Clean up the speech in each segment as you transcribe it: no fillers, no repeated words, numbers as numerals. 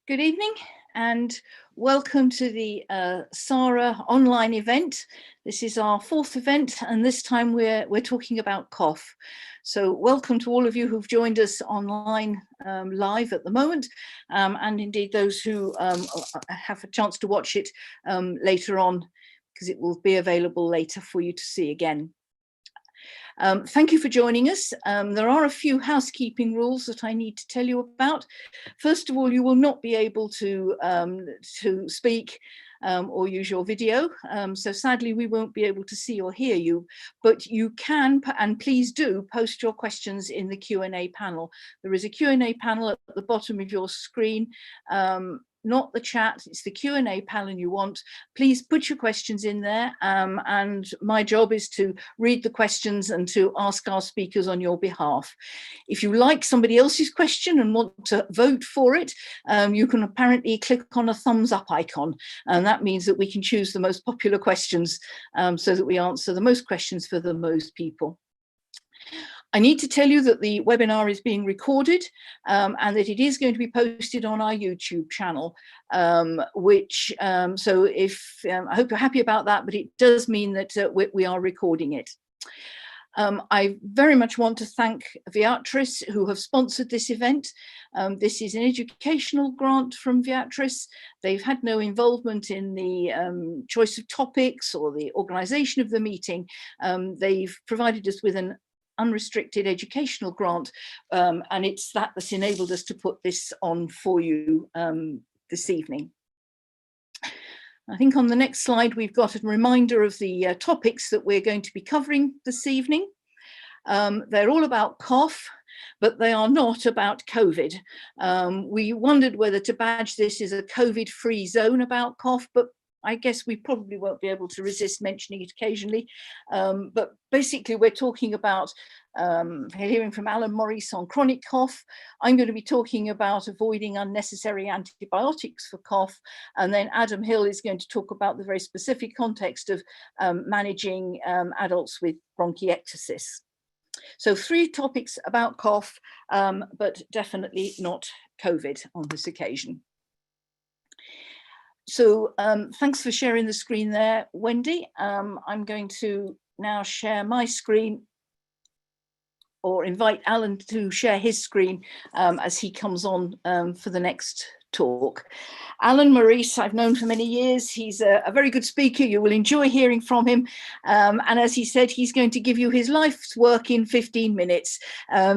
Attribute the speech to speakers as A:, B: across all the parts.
A: Good evening and welcome to the SARA online event. This is our fourth event and this time we're talking about cough. So welcome to all of you who've joined us online live at the moment and indeed those who have a chance to watch it later on because it will be available later for you to see again. Thank you for joining us. There are a few housekeeping rules that I need to tell you about. First of all, you will not be able to speak or use your video. So sadly, we won't be able to see or hear you, but you can, and please do, post your questions in the Q&A panel. There is a Q&A panel at the bottom of your screen. Not the chat, it's the Q&A panel you want. Please put your questions in there and my job is to read the questions and to ask our speakers on your behalf. If you like somebody else's question and want to vote for it, you can apparently click on a thumbs up icon, and that means that we can choose the most popular questions so that we answer the most questions for the most people. I need to tell you that the webinar is being recorded and that it is going to be posted on our YouTube channel, so I hope you're happy about that, but it does mean that we are recording it. I very much want to thank Viatris, who have sponsored this event. This is an educational grant from Viatris. They've had no involvement in the choice of topics or the organisation of the meeting. They've provided us with an unrestricted educational grant, and it's that's enabled us to put this on for you this evening. I think on the next slide we've got a reminder of the topics that we're going to be covering this evening. They're all about cough, but they are not about COVID. We wondered whether to badge this as a COVID-free zone about cough, but I guess we probably won't be able to resist mentioning it occasionally. But basically we're talking about hearing from Alan Maurice on chronic cough. I'm going to be talking about avoiding unnecessary antibiotics for cough. And then Adam Hill is going to talk about the very specific context of managing adults with bronchiectasis. So 3 topics about cough, but definitely not COVID on this occasion. So thanks for sharing the screen there, Wendy. I'm going to now share my screen or invite Alan to share his screen as he comes on for the next talk. Alan Maurice, I've known for many years. He's a very good speaker. You will enjoy hearing from him. And as he said, he's going to give you his life's work in 15 minutes.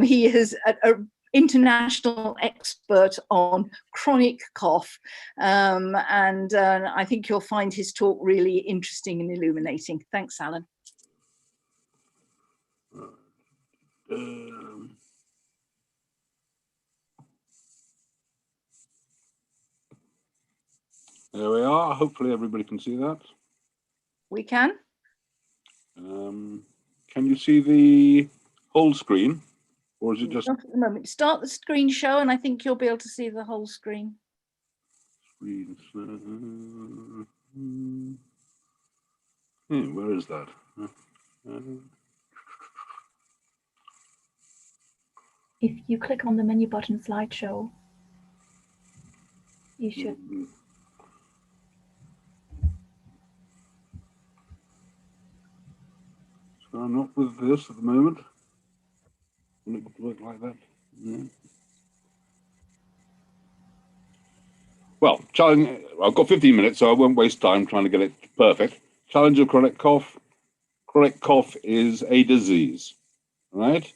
A: He is an international expert on chronic cough. And I think you'll find his talk really interesting and illuminating. Thanks, Alan.
B: There we are. Hopefully everybody can see that.
A: We can.
B: Can you see the whole screen? Or is it just...
A: Not at the moment. Start the screen show and I think you'll be able to see the whole screen.
B: Where is that?
C: If you click on the menu button slideshow, you should.
B: So I'm not with this at the moment. Will it work like that? No. Well, challenge. I've got 15 minutes, so I won't waste time trying to get it perfect. Challenge of chronic cough. Chronic cough is a disease, right?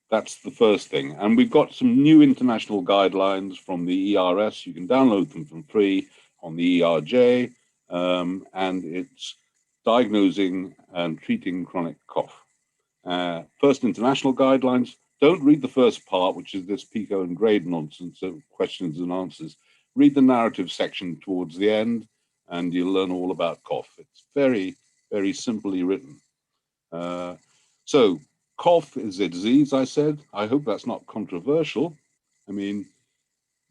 B: That's the first thing. And we've got some new international guidelines from the ERS. You can download them for free on the ERJ, and it's diagnosing and treating chronic cough. First international guidelines. Don't read the first part, which is this Pico and grade nonsense of questions and answers. Read the narrative section towards the end, and you'll learn all about cough. It's very, very simply written. So cough is a disease, I said. I hope that's not controversial. I mean,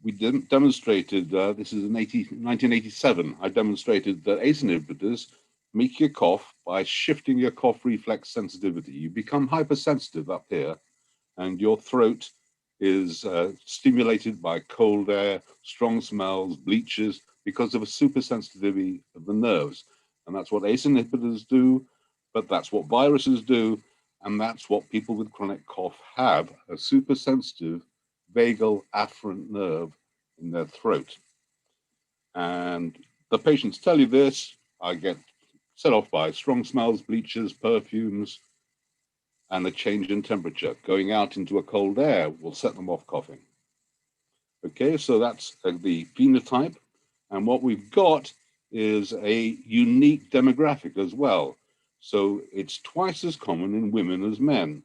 B: we demonstrated, this is in 1987, I demonstrated that ACE inhibitors make you cough by shifting your cough reflex sensitivity. You become hypersensitive up here, and your throat is stimulated by cold air, strong smells, bleaches, because of a supersensitivity of the nerves. And that's what ACE inhibitors do, but that's what viruses do, and that's what people with chronic cough have, a supersensitive vagal afferent nerve in their throat. And the patients tell you this. I get set off by strong smells, bleaches, perfumes, and a change in temperature. Going out into a cold air will set them off coughing. Okay, so that's the phenotype. And what we've got is a unique demographic as well. So it's twice as common in women as men.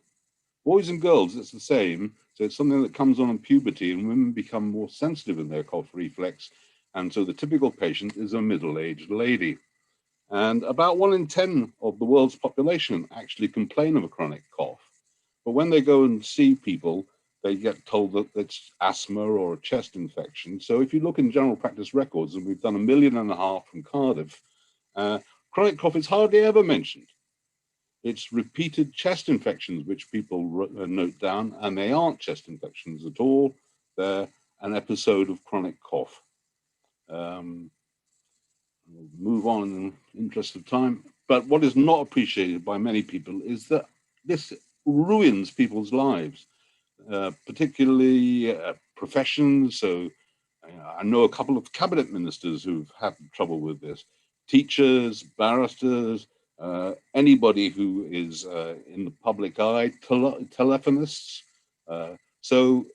B: Boys and girls, it's the same. So it's something that comes on in puberty, and women become more sensitive in their cough reflex. And so the typical patient is a middle-aged lady. And about 1 in 10 of the world's population actually complain of a chronic cough. But when they go and see people, they get told that it's asthma or a chest infection. So if you look in general practice records, and we've done 1.5 million from Cardiff, chronic cough is hardly ever mentioned. It's repeated chest infections which people note down, and they aren't chest infections at all. They're an episode of chronic cough. We'll move on in the interest of time. But what is not appreciated by many people is that this ruins people's lives, particularly professions. So I know a couple of cabinet ministers who've had trouble with this, teachers, barristers, anybody who is in the public eye, telephonists. So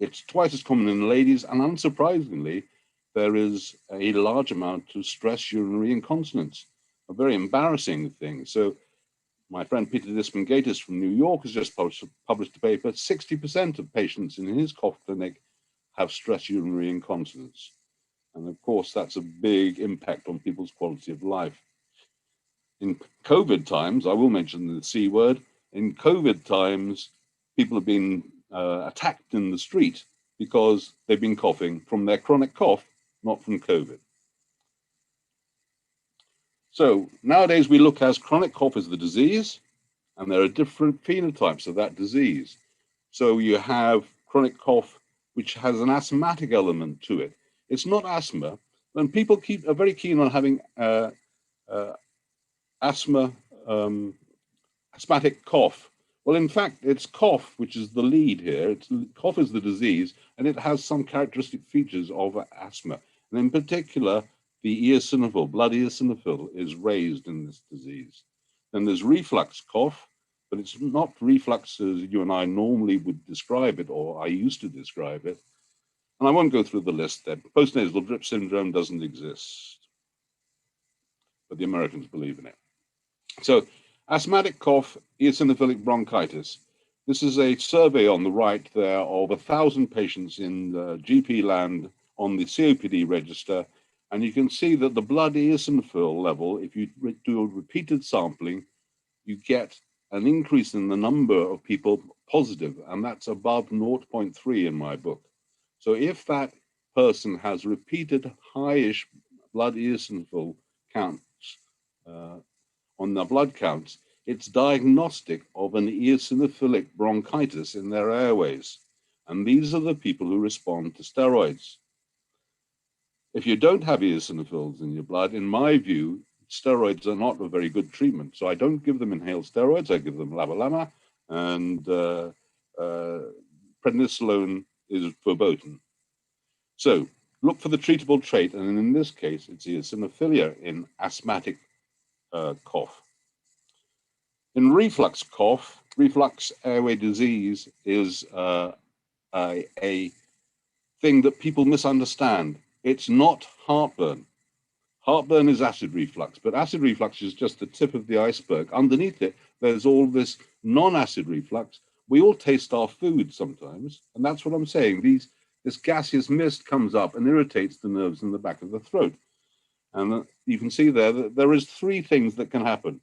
B: it's twice as common in ladies, and unsurprisingly, there is a large amount of stress urinary incontinence, a very embarrassing thing. So my friend Peter Dispingaitis from New York has just published a paper. 60% of patients in his cough clinic have stress urinary incontinence. And of course, that's a big impact on people's quality of life. In COVID times, I will mention the C word, in COVID times, people have been attacked in the street because they've been coughing from their chronic cough, not from COVID. So nowadays we look as chronic cough as the disease, and there are different phenotypes of that disease. So you have chronic cough, which has an asthmatic element to it. It's not asthma, and people are very keen on having asthmatic cough. Well, in fact, it's cough, which is the lead here. Cough is the disease, and it has some characteristic features of asthma. And in particular, the eosinophil, blood eosinophil, is raised in this disease. Then there's reflux cough, but it's not reflux as you and I normally would describe it, or I used to describe it. And I won't go through the list then. Postnasal drip syndrome doesn't exist, but the Americans believe in it. So asthmatic cough, eosinophilic bronchitis. This is a survey on the right there of 1,000 patients in GP land on the COPD register. And you can see that the blood eosinophil level, if you do a repeated sampling, you get an increase in the number of people positive, and that's above 0.3 in my book. So if that person has repeated highish blood eosinophil counts on the blood counts, it's diagnostic of an eosinophilic bronchitis in their airways. And these are the people who respond to steroids. If you don't have eosinophils in your blood, in my view, steroids are not a very good treatment. So I don't give them inhaled steroids. I give them LAMA, and prednisolone is verboten. So look for the treatable trait, and in this case, it's eosinophilia in asthmatic cough. In reflux cough, reflux airway disease is a thing that people misunderstand. It's not heartburn. Heartburn is acid reflux, but acid reflux is just the tip of the iceberg. Underneath it, there's all this non-acid reflux. We all taste our food sometimes, and that's what I'm saying. This gaseous mist comes up and irritates the nerves in the back of the throat. And you can see there that there is 3 things that can happen.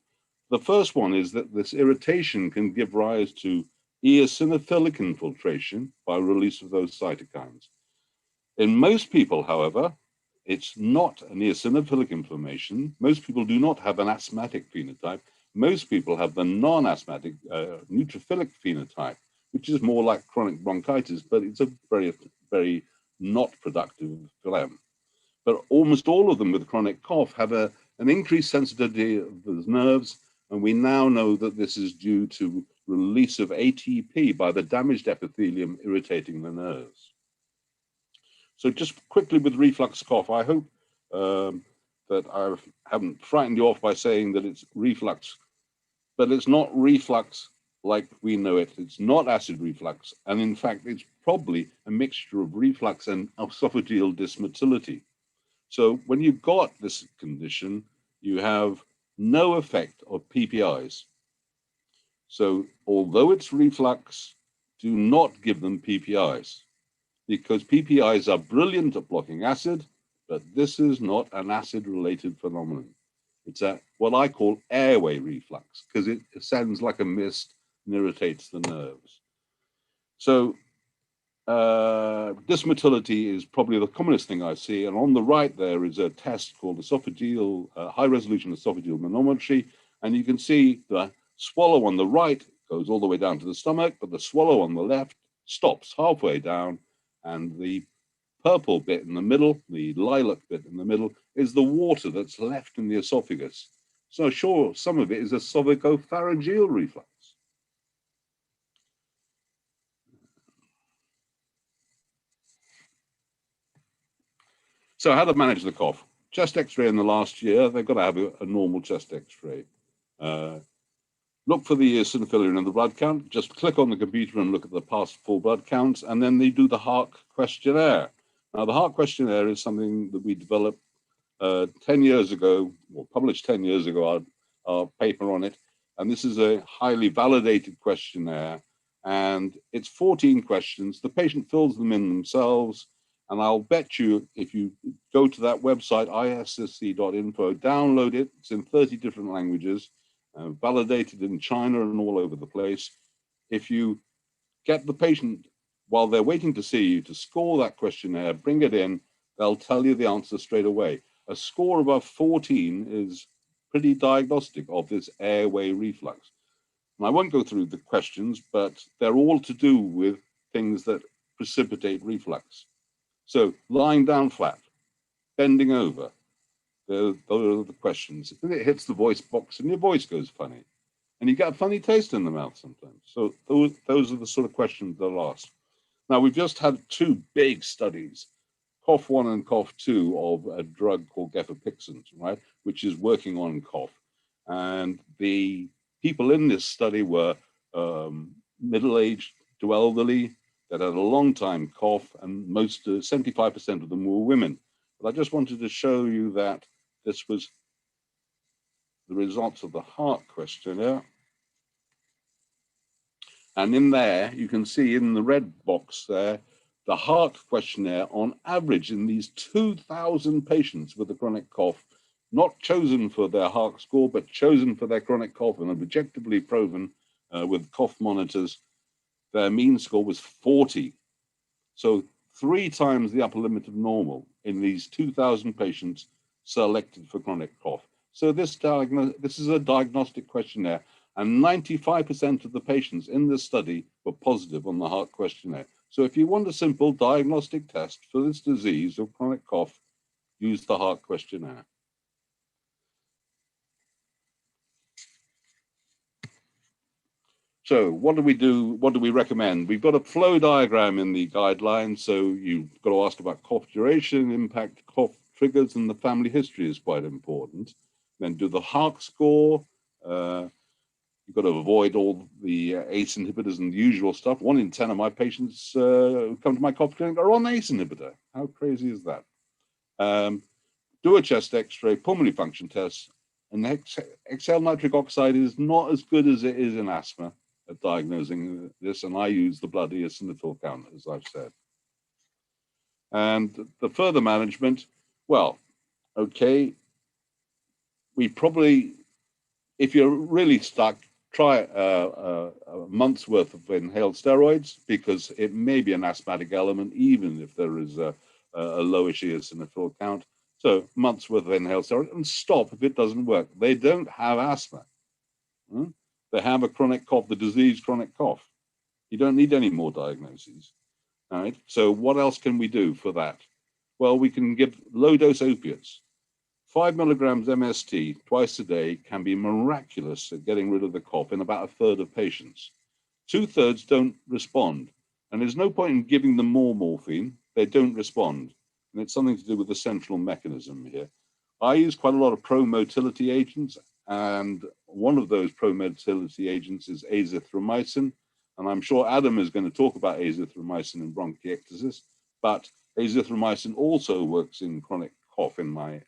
B: The first one is that this irritation can give rise to eosinophilic infiltration by release of those cytokines. In most people, however, it's not an eosinophilic inflammation. Most people do not have an asthmatic phenotype. Most people have the non-asthmatic neutrophilic phenotype. which is more like chronic bronchitis, but it's a very, very not productive phlegm. But almost all of them with chronic cough have an increased sensitivity of the nerves, and we now know that this is due to release of ATP by the damaged epithelium irritating the nerves. So just quickly with reflux cough, I hope that I haven't frightened you off by saying that it's reflux, but it's not reflux like we know it. It's not acid reflux, and in fact, it's probably a mixture of reflux and esophageal dysmotility. So when you've got this condition, you have no effect of PPIs. So although it's reflux, do not give them PPIs, because PPIs are brilliant at blocking acid, but this is not an acid-related phenomenon. It's what I call airway reflux, because it sounds like a mist and irritates the nerves. So dysmotility is probably the commonest thing I see, and on the right there is a test called esophageal, high-resolution esophageal manometry, and you can see the swallow on the right goes all the way down to the stomach, but the swallow on the left stops halfway down, and the purple bit in the middle, the lilac bit in the middle, is the water that's left in the esophagus. So sure, some of it is esophagopharyngeal reflux. So how to manage the cough? Chest x-ray in the last year, they've got to have a normal chest x-ray. Look for the eosinophil in the blood count. Just click on the computer and look at the past full blood counts, and then they do the heart questionnaire. Now, the heart questionnaire is something that we developed 10 years ago, or published 10 years ago, our paper on it. And this is a highly validated questionnaire, and it's 14 questions. The patient fills them in themselves, and I'll bet you if you go to that website, issc.info, download it. It's in 30 different languages, validated in China and all over the place. If you get the patient, while they're waiting to see you, to score that questionnaire, bring it in, they'll tell you the answer straight away. A score above 14 is pretty diagnostic of this airway reflux. And I won't go through the questions, but they're all to do with things that precipitate reflux. So lying down flat, bending over, those are the questions. And it hits the voice box and your voice goes funny. And you get a funny taste in the mouth sometimes. So those are the sort of questions they'll ask. Now, we've just had two big studies, cough 1 and cough 2, of a drug called gefapixant, right, which is working on cough. And the people in this study were middle-aged to elderly that had a long time cough, and 75% of them were women. But I just wanted to show you that this was the results of the heart questionnaire. And in there, you can see in the red box there, the heart questionnaire on average in these 2,000 patients with a chronic cough, not chosen for their heart score, but chosen for their chronic cough and objectively proven with cough monitors, their mean score was 40. So 3 times the upper limit of normal in these 2,000 patients selected for chronic cough. So this is a diagnostic questionnaire, and 95% of the patients in this study were positive on the heart questionnaire. So if you want a simple diagnostic test for this disease of chronic cough, use the heart questionnaire. So what do we do? What do we recommend? We've got a flow diagram in the guidelines. So you've got to ask about cough duration, impact, cough triggers, and the family history is quite important. Then do the heart score. You've got to avoid all the ACE inhibitors and the usual stuff. 1 in 10 of my patients who come to my cough clinic are on ACE inhibitor. How crazy is that? Do a chest x-ray, pulmonary function test, and exhaled nitric oxide is not as good as it is in asthma at diagnosing this, and I use the blood eosinophil count, as I've said. And the further management, well, okay, we probably, if you're really stuck, try a month's worth of inhaled steroids, because it may be an asthmatic element, even if there is a lowish eosinophil count. So months worth of inhaled steroids, and stop if it doesn't work. They don't have asthma. They have a chronic cough, the disease chronic cough. You don't need any more diagnoses. All right. So what else can we do for that? Well, we can give low-dose opiates. 5 milligrams MST twice a day can be miraculous at getting rid of the cough in about a third of patients. 2/3 don't respond, and there's no point in giving them more morphine. They don't respond, and it's something to do with the central mechanism here. I use quite a lot of pro-motility agents, and one of those pro-motility agents is azithromycin, and I'm sure Adam is going to talk about azithromycin in bronchiectasis, but azithromycin also works in chronic cough, in my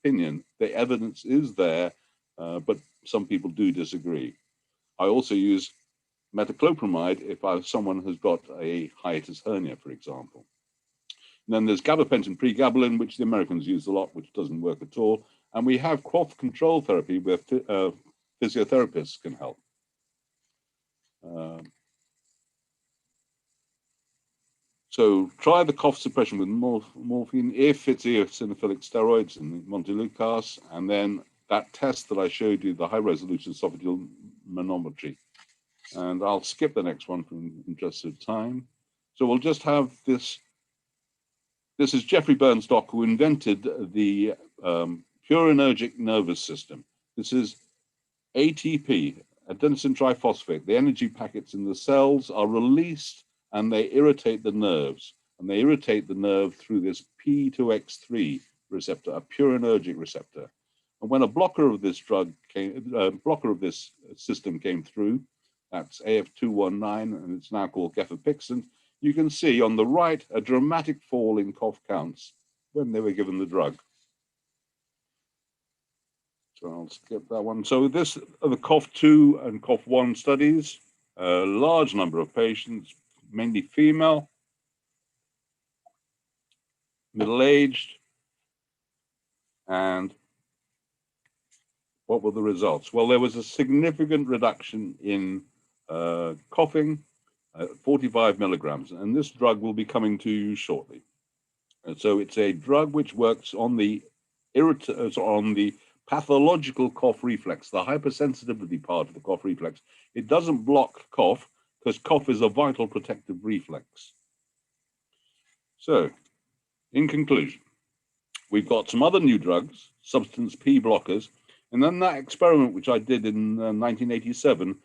B: opinion. The evidence is there, but some people do disagree. I also use metoclopramide if someone has got a hiatus hernia, for example. And then there's gabapentin pregabalin, which the Americans use a lot, which doesn't work at all. And we have cough control therapy where physiotherapists can help. So try the cough suppression with morphine if it's eosinophilic steroids and montelukast, and then that test that I showed you, the high-resolution esophageal manometry. And I'll skip the next one from interest of time. So we'll just have this. This is Jeffrey Bernstock, who invented the purinergic nervous system. This is ATP, adenosine triphosphate. The energy packets in the cells are released and they irritate the nerves. And they irritate the nerve through this P2X3 receptor, a purinergic receptor. And when a blocker of this system came through, that's AF219, and it's now called gefapixant, you can see on the right a dramatic fall in cough counts when they were given the drug. So I'll skip that one. So this are the COugH2 and COugH1 studies, a large number of patients, mainly female, middle-aged, and what were the results? Well, there was a significant reduction in coughing, 45 milligrams, and this drug will be coming to you shortly. And so it's a drug which works on the pathological cough reflex, the hypersensitivity part of the cough reflex. It doesn't block cough because cough is a vital protective reflex. So, in conclusion, we've got some other new drugs, substance P blockers, and then that experiment which I did in 1987,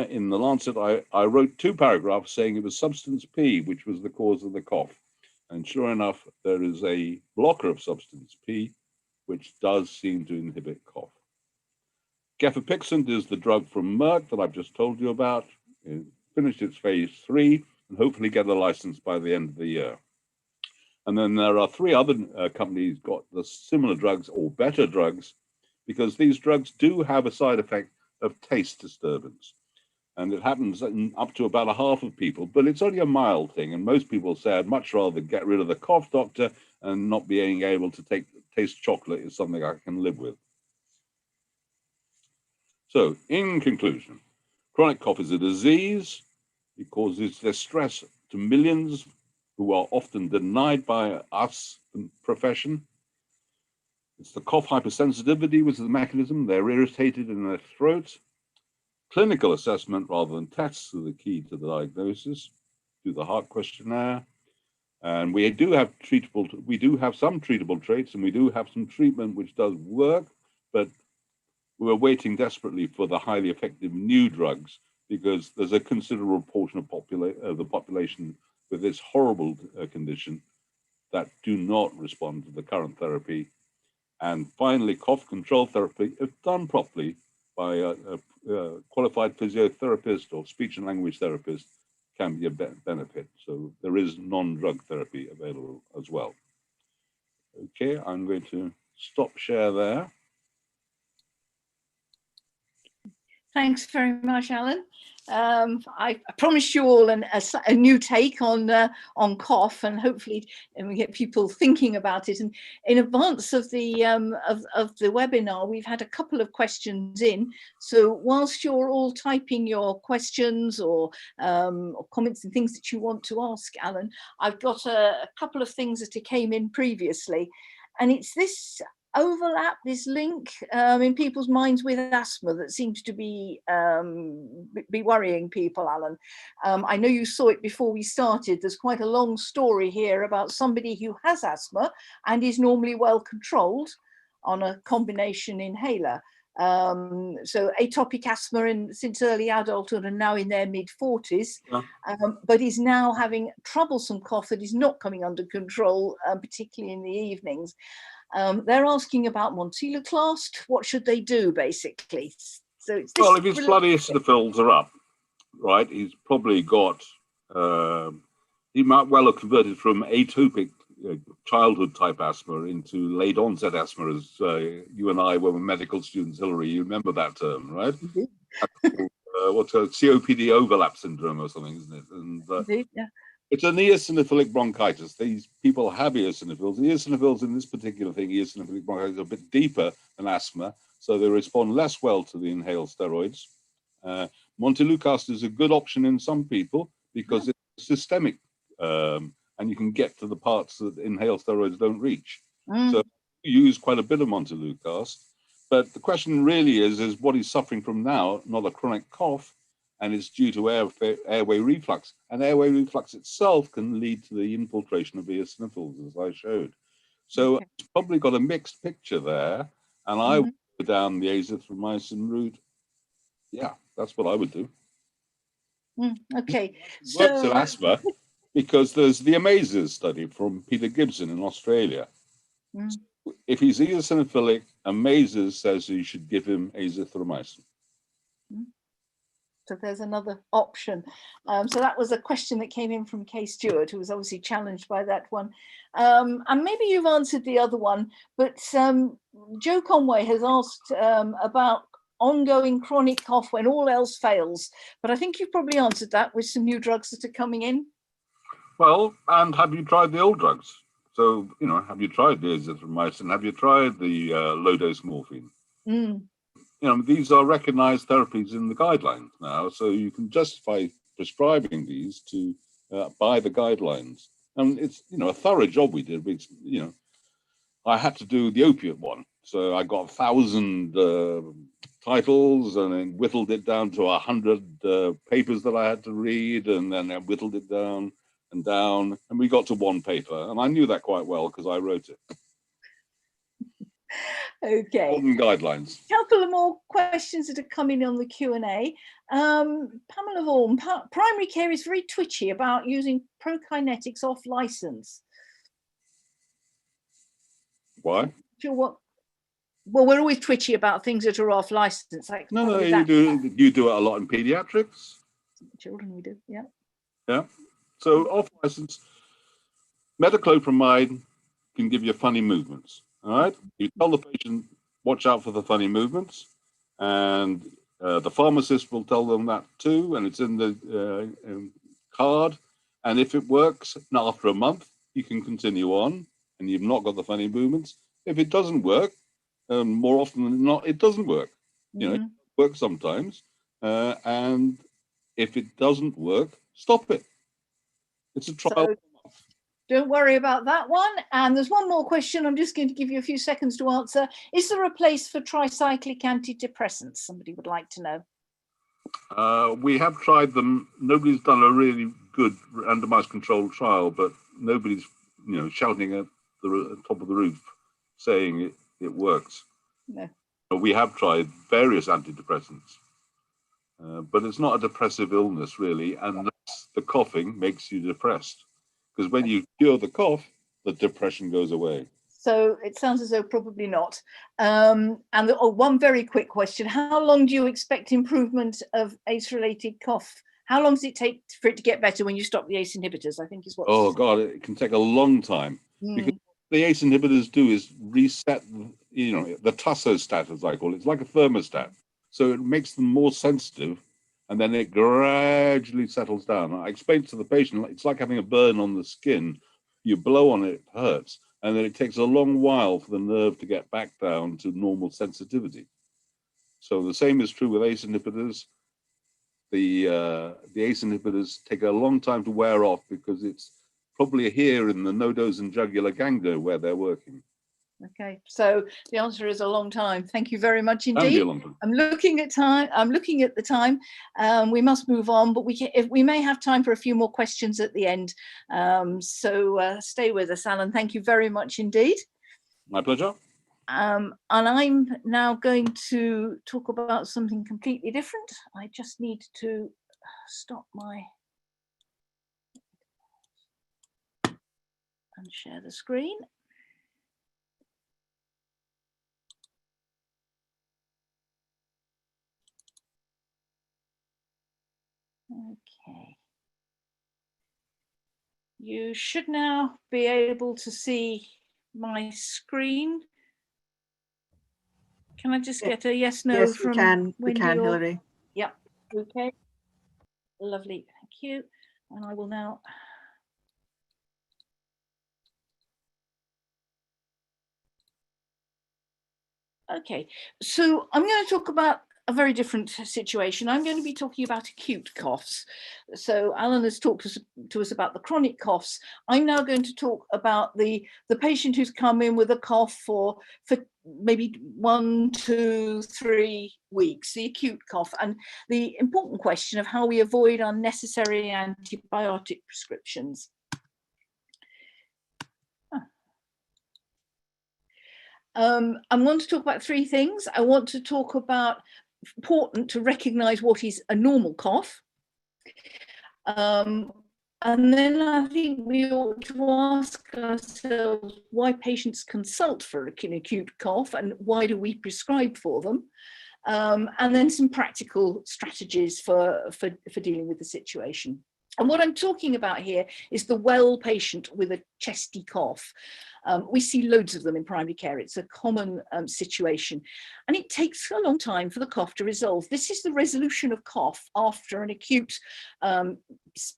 B: in the Lancet, I wrote 2 paragraphs saying it was substance P which was the cause of the cough. And sure enough, there is a blocker of substance P which does seem to inhibit cough. Gefapixant is the drug from Merck that I've just told you about. It finished its phase 3 and hopefully get a license by the end of the year. And then there are 3 other companies got the similar drugs or better drugs, because these drugs do have a side effect of taste disturbance. And it happens in up to about a half of people, but it's only a mild thing. And most people say, I'd much rather get rid of the cough doctor, and not being able to taste chocolate is something I can live with. So in conclusion, chronic cough is a disease. It causes distress to millions who are often denied by us, the profession. It's the cough hypersensitivity, which is the mechanism. They're irritated in their throat. Clinical assessment rather than tests are the key to the diagnosis. Do the heart questionnaire. And we do have some treatable traits, and we do have some treatment which does work, but we're waiting desperately for the highly effective new drugs, because there's a considerable portion of the population with this horrible condition that do not respond to the current therapy. And finally, cough control therapy, if done properly by a qualified physiotherapist or speech and language therapist, can be a benefit. So there is non-drug therapy available as well. Okay, I'm going to stop share there.
A: Thanks very much, Alan. I promised you all a new take on cough, and hopefully we get people thinking about it. And in advance of the webinar, we've had a couple of questions in. So whilst you're all typing your questions or comments and things that you want to ask Alan, I've got a couple of things that came in previously, and it's this overlap, this link in people's minds with asthma that seems to be worrying people, Alan? I know you saw it before we started. There's quite a long story here about somebody who has asthma and is normally well controlled on a combination inhaler. So atopic asthma since early adulthood and now in their mid-40s, but is now having troublesome cough that is not coming under control, particularly in the evenings. They're asking about Montelukast. What should they do, basically? So it's this.
B: Well, if his blood eosinophils are up, right, he's probably got, he might well have converted from atopic childhood type asthma into late onset asthma, as you and I, when we were medical students, Hillary, you remember that term, right? What's a COPD overlap syndrome or something, isn't it? And
A: Yeah.
B: it's an eosinophilic bronchitis. These people have eosinophils. The eosinophils in this particular thing, eosinophilic bronchitis, are a bit deeper than asthma, so they respond less well to the inhaled steroids. Montelukast is a good option in some people because it's systemic, and you can get to the parts that inhaled steroids don't reach. So you use quite a bit of Montelukast. But the question really is what he's suffering from now, not a chronic cough, and it's due to airway reflux. And airway reflux itself can lead to the infiltration of eosinophils, as I showed. So it's probably got a mixed picture there, and I would go down the azithromycin route. Yeah, that's what I would do.
A: Okay.
B: Works in asthma because there's the AMAZES study from Peter Gibson in Australia. If he's eosinophilic, AMAZES says you should give him azithromycin.
A: So there's another option. So that was a question that came in from Kay Stewart, who was obviously challenged by that one. And maybe you've answered the other one, but Joe Conway has asked about ongoing chronic cough when all else fails. But I think you've probably answered that with some new drugs that are coming in.
B: Well, and have you tried the old drugs? So, you know, have you tried the azithromycin? Have you tried the low-dose morphine? You know, these are recognized therapies in the guidelines now, so you can justify prescribing these to by the guidelines. And it's, you know, a thorough job we did. You know, I had to do the opiate one, so I got 1,000 titles and then whittled it down to 100 papers that I had to read, and then I whittled it down, and we got to one paper, and I knew that quite well because I wrote it.
A: Okay.
B: Modern guidelines.
A: A couple of more questions that are coming on the Q&A. Pamela Vaughan, primary care is very twitchy about using prokinetics off license.
B: Why?
A: Sure what? Well, we're always twitchy about things that are off license. Like
B: No, you do it a lot in pediatrics.
A: Children, we do, yeah.
B: Yeah. So off license, metoclopramide can give you funny movements. All right. You tell the patient, watch out for the funny movements, and the pharmacist will tell them that too, and it's in the card. And if it works, after a month, you can continue on, and you've not got the funny movements. If it doesn't work, more often than not, it doesn't work. You know, it works sometimes, and if it doesn't work, stop it. It's a trial.
A: So, don't worry about that one. And there's one more question. I'm just going to give you a few seconds to answer. Is there a place for tricyclic antidepressants? Somebody would like to know.
B: We have tried them. Nobody's done a really good randomized controlled trial, but nobody's, you know, shouting at the top of the roof saying it works.
A: No.
B: We have tried various antidepressants, but it's not a depressive illness really, unless the coughing makes you depressed. Because when you cure the cough, the depression goes away. So
A: it sounds as though probably not. And one very quick question. How long do you expect improvement of ACE-related cough? How long does it take for it to get better when you stop the ACE inhibitors? I think is what.
B: Oh God, it can take a long time. Because what the ACE inhibitors do is reset, you know, the tussostat, as I call it. It's like a thermostat. So it makes them more sensitive, and then it gradually settles down. I explained to the patient, it's like having a burn on the skin. You blow on it, it hurts, and then it takes a long while for the nerve to get back down to normal sensitivity. So the same is true with ACE inhibitors. The ACE inhibitors take a long time to wear off because it's probably here in the nodose and jugular ganglia where they're working.
A: Okay, so the answer is a long time. Thank you very much
B: Can be
A: indeed.
B: a long time.
A: I'm looking at time. I'm looking at the time. We must move on, but we may have time for a few more questions at the end. So stay with us, Alan. Thank you very much indeed.
B: My pleasure.
A: And I'm now going to talk about something completely different. I just need to stop my and share the screen. Okay. You should now be able to see my screen. Can I just get a yes, no
D: Yes,
A: from
D: we
A: Wendy?
D: can, Hilary.
A: Yep. Okay. Lovely. Thank you. And I will now. Okay. So I'm going to talk about a very different situation. I'm going to be talking about acute coughs. So Alan has talked to us about the chronic coughs. I'm now going to talk about the patient who's come in with a cough for maybe 1, 2, 3 weeks, the acute cough, and the important question of how we avoid unnecessary antibiotic prescriptions. I want to talk about 3 things. I want to talk about important to recognize what is a normal cough. And then I think we ought to ask ourselves why patients consult for an acute cough and why do we prescribe for them. And then some practical strategies for dealing with the situation. And what I'm talking about here is the well patient with a chesty cough. We see loads of them in primary care. It's a common situation, and it takes a long time for the cough to resolve. This is the resolution of cough after an acute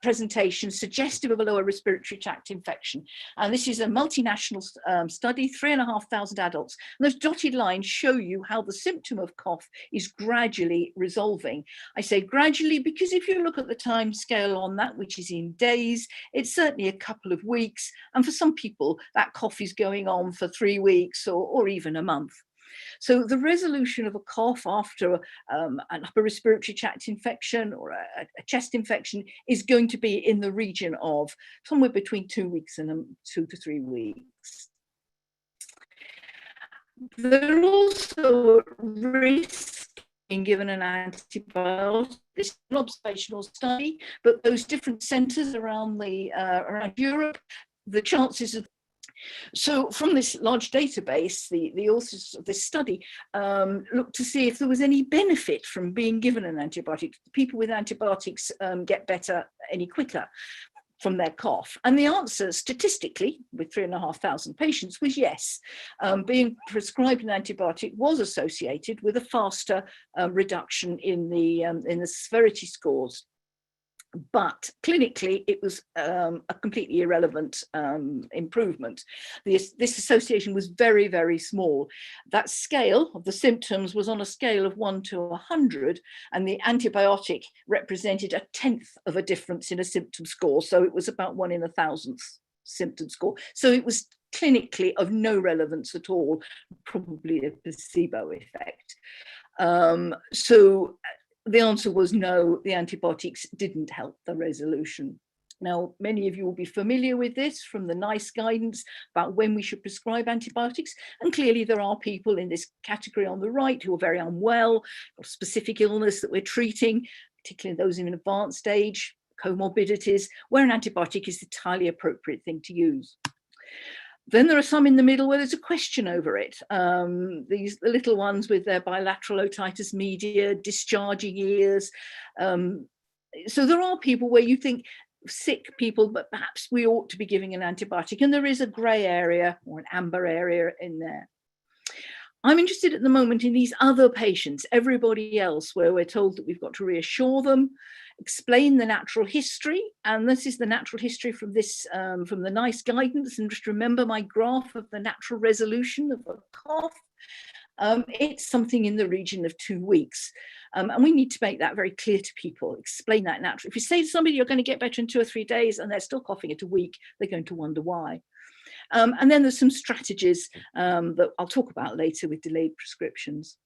A: presentation suggestive of a lower respiratory tract infection. And this is a multinational study, 3,500 adults. And those dotted lines show you how the symptom of cough is gradually resolving. I say gradually because if you look at the time scale on that, which is in days, it's certainly a couple of weeks. And for some people, that cough is going on for 3 weeks or even a month. So the resolution of a cough after an upper respiratory tract infection or a chest infection is going to be in the region of somewhere between 2 weeks and 2 to 3 weeks. There are also risks in given an antibiotic. This is an observational study, but those different centres around Europe, the chances of. So from this large database, the authors of this study looked to see if there was any benefit from being given an antibiotic. People with antibiotics get better any quicker from their cough. And the answer statistically, with 3,500 patients, was yes. Being prescribed an antibiotic was associated with a faster reduction in the severity scores. But clinically, it was a completely irrelevant improvement. This association was very, very small. That scale of the symptoms was on a scale of 1 to 100, and the antibiotic represented 1/10 of a difference in a symptom score. So it was about 1 in 1,000th symptom score. So it was clinically of no relevance at all, probably a placebo effect. So the answer was no, the antibiotics didn't help the resolution. Now, many of you will be familiar with this from the NICE guidance about when we should prescribe antibiotics. And clearly there are people in this category on the right who are very unwell, got a specific illness that we're treating, particularly those in an advanced stage, comorbidities, where an antibiotic is the entirely appropriate thing to use. Then there are some in the middle where there's a question over it. The little ones with their bilateral otitis media, discharging ears. So there are people where you think sick people, but perhaps we ought to be giving an antibiotic. And there is a grey area or an amber area in there. I'm interested at the moment in these other patients, everybody else, where we're told that we've got to reassure them, explain the natural history, and this is the natural history from this from the NICE guidance. And just remember my graph of the natural resolution of a cough. It's something in the region of 2 weeks, and we need to make that very clear to people. Explain that naturally. If you say to somebody you're going to get better in 2 or 3 days and they're still coughing at a week, they're going to wonder why. And then there's some strategies that I'll talk about later with delayed prescriptions.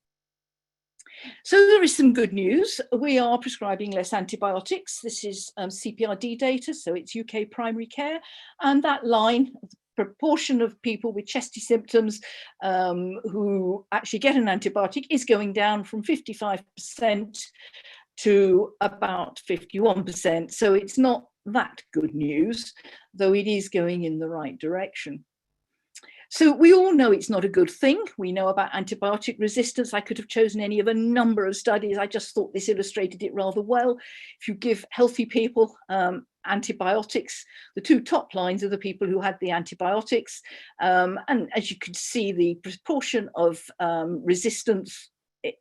A: So there is some good news. We are prescribing less antibiotics. This is CPRD data, so it's UK primary care. And that line, the proportion of people with chesty symptoms who actually get an antibiotic is going down from 55% to about 51%. So it's not that good news, though it is going in the right direction. So we all know it's not a good thing. We know about antibiotic resistance. I could have chosen any of a number of studies. I just thought this illustrated it rather well. If you give healthy people antibiotics, the two top lines are the people who had the antibiotics. And as you can see, the proportion of resistance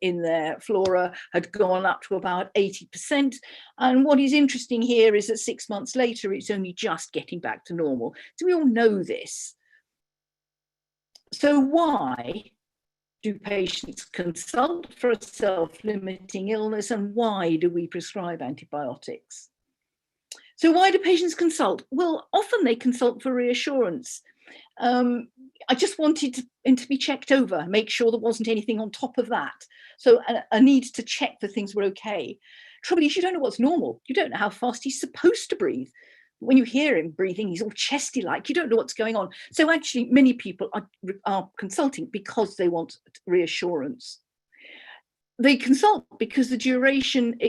A: in their flora had gone up to about 80%. And what is interesting here is that 6 months later, it's only just getting back to normal. So we all know this. So why do patients consult for a self-limiting illness, and why do we prescribe antibiotics? So why do patients consult? Well, often they consult for reassurance. I just wanted him to be checked over, make sure there wasn't anything on top of that. So a need to check that things were okay. Trouble is, you don't know what's normal. You don't know how fast he's supposed to breathe. When you hear him breathing, he's all chesty-like, you don't know what's going on. So actually, many people are consulting because they want reassurance. They consult because the duration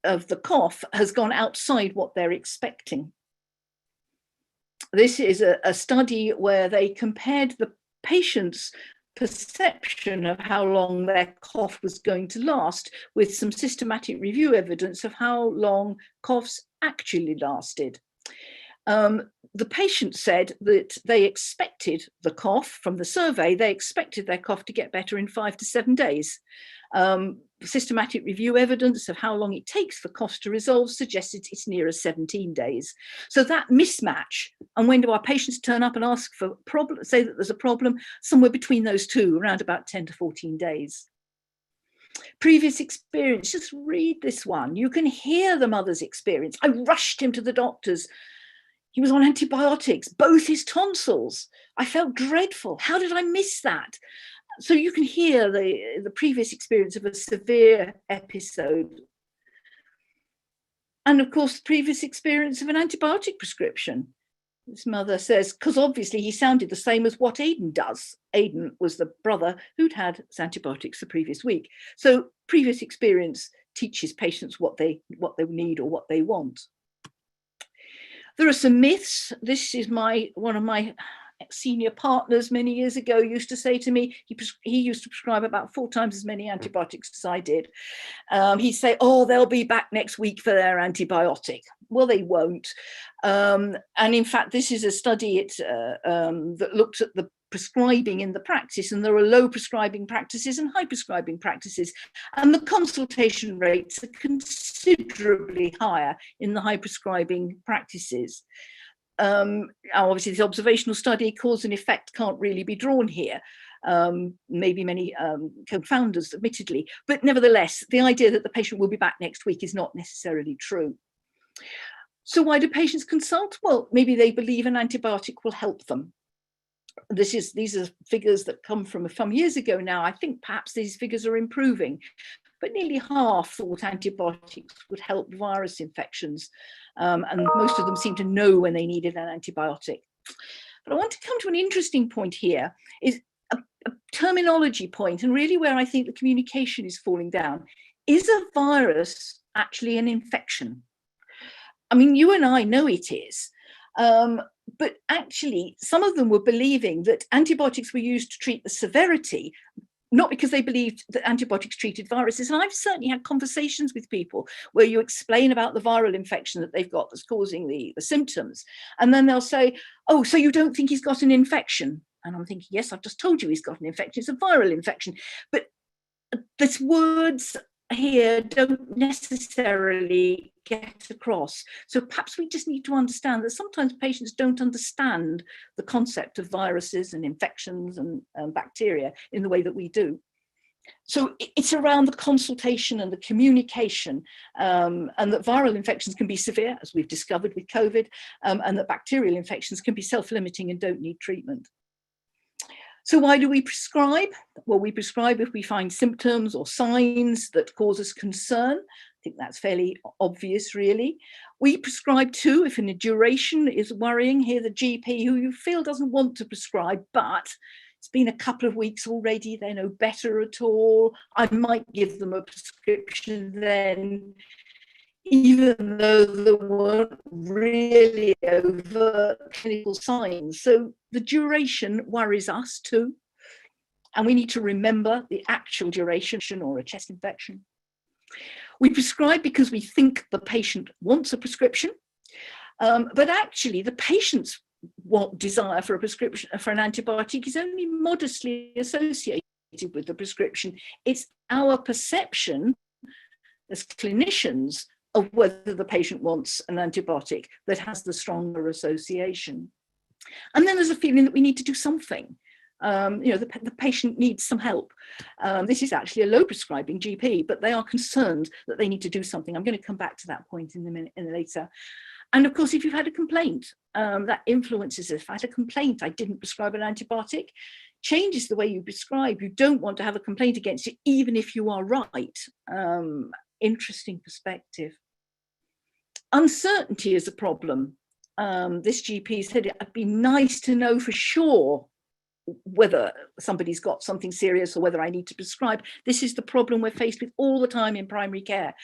A: of the cough has gone outside what they're expecting. This is a study where they compared the patient's perception of how long their cough was going to last with some systematic review evidence of how long coughs actually lasted. The patient said that they expected the cough from the survey, they expected their cough to get better in 5 to 7 days. Systematic review evidence of how long it takes for coughs to resolve suggested it's nearer 17 days. So that mismatch, and when do our patients turn up and ask for say that there's a problem, somewhere between those two, around about 10 to 14 days. Previous experience, just read this one. You can hear the mother's experience. I rushed him to the doctors. He was on antibiotics, both his tonsils. I felt dreadful. How did I miss that? So you can hear the previous experience of a severe episode. And of course, the previous experience of an antibiotic prescription. This mother says, because obviously he sounded the same as what Aidan does. Aidan was the brother who'd had antibiotics the previous week. So previous experience teaches patients what they need or what they want. There are some myths. This is one of my senior partners many years ago used to say to me, he used to prescribe about 4 times as many antibiotics as I did. He'd say, oh, they'll be back next week for their antibiotic. Well, they won't. And in fact, this is a study that looked at the prescribing in the practice, and there are low prescribing practices and high prescribing practices, and the consultation rates are considerably higher in the high prescribing practices. Obviously, this observational study, cause and effect can't really be drawn here. Maybe many confounders, admittedly, but nevertheless, the idea that the patient will be back next week is not necessarily true. So why do patients consult? Well, maybe they believe an antibiotic will help them. These are figures that come from some years ago now. I think perhaps these figures are improving, but nearly half thought antibiotics would help virus infections. And most of them seem to know when they needed an antibiotic. But I want to come to an interesting point here, is a terminology point, and really where I think the communication is falling down. Is a virus actually an infection? I mean, you and I know it is. But actually, some of them were believing that antibiotics were used to treat the severity, not because they believed that antibiotics treated viruses. And I've certainly had conversations with people where you explain about the viral infection that they've got that's causing the symptoms. And then they'll say, oh, so you don't think he's got an infection? And I'm thinking, yes, I've just told you he's got an infection. It's a viral infection. But these words here don't necessarily get across. So perhaps we just need to understand that sometimes patients don't understand the concept of viruses and infections and bacteria in the way that we do. So it's around the consultation and the communication, and that viral infections can be severe, as we've discovered with COVID, and that bacterial infections can be self-limiting and don't need treatment. So why do we prescribe? Well, we prescribe if we find symptoms or signs that cause us concern. I think that's fairly obvious, really. We prescribe too if a duration is worrying. Here, the GP who you feel doesn't want to prescribe, but it's been a couple of weeks already, they're no better at all. I might give them a prescription then, even though there weren't really overt clinical signs. So the duration worries us too. And we need to remember the actual duration or a chest infection. We prescribe because we think the patient wants a prescription, but actually the patient's desire for a prescription for an antibiotic is only modestly associated with the prescription. It's our perception as clinicians of whether the patient wants an antibiotic that has the stronger association. And then there's a feeling that we need to do something. The patient needs some help. This is actually a low prescribing GP, but they are concerned that they need to do something. I'm going to come back to that point in a minute later. And of course, if you've had a complaint, that influences. If I had a complaint, I didn't prescribe an antibiotic, changes the way you prescribe. You don't want to have a complaint against it, even if you are right. Interesting perspective. Uncertainty is a problem. This GP said it'd be nice to know for sure whether somebody's got something serious or whether I need to prescribe. This is the problem we're faced with all the time in primary care.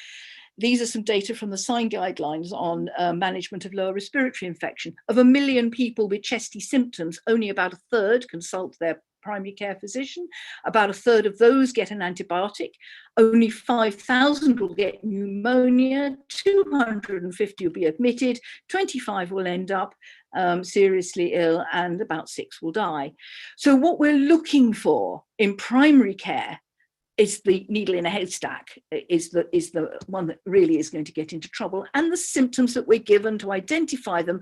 A: These are some data from the SIGN guidelines on management of lower respiratory infection. Of 1 million people with chesty symptoms, only about a third consult their primary care physician. About a third of those get an antibiotic. Only 5,000 will get pneumonia, 250 will be admitted, 25 will end up seriously ill, and about 6 will die. So what we're looking for in primary care is the needle in a haystack, is the one that really is going to get into trouble. And the symptoms that we're given to identify them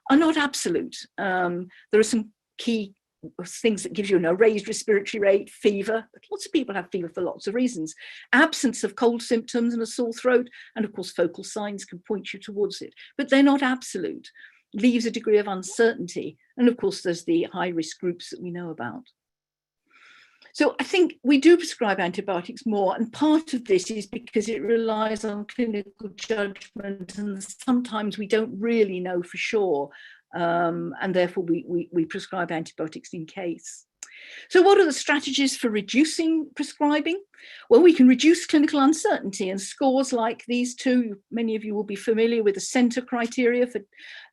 A: are not absolute. There are some key things that gives you a raised respiratory rate, fever. Lots of people have fever for lots of reasons. Absence of cold symptoms and a sore throat, and of course focal signs can point you towards it, but they're not absolute. Leaves a degree of uncertainty. And of course there's the high risk groups that we know about. So I think we do prescribe antibiotics more, and part of this is because it relies on clinical judgment, and sometimes we don't really know for sure, and therefore we prescribe antibiotics in case. So what are the strategies for reducing prescribing? Well, we can reduce clinical uncertainty, and scores like these two, many of you will be familiar with the CENTER criteria for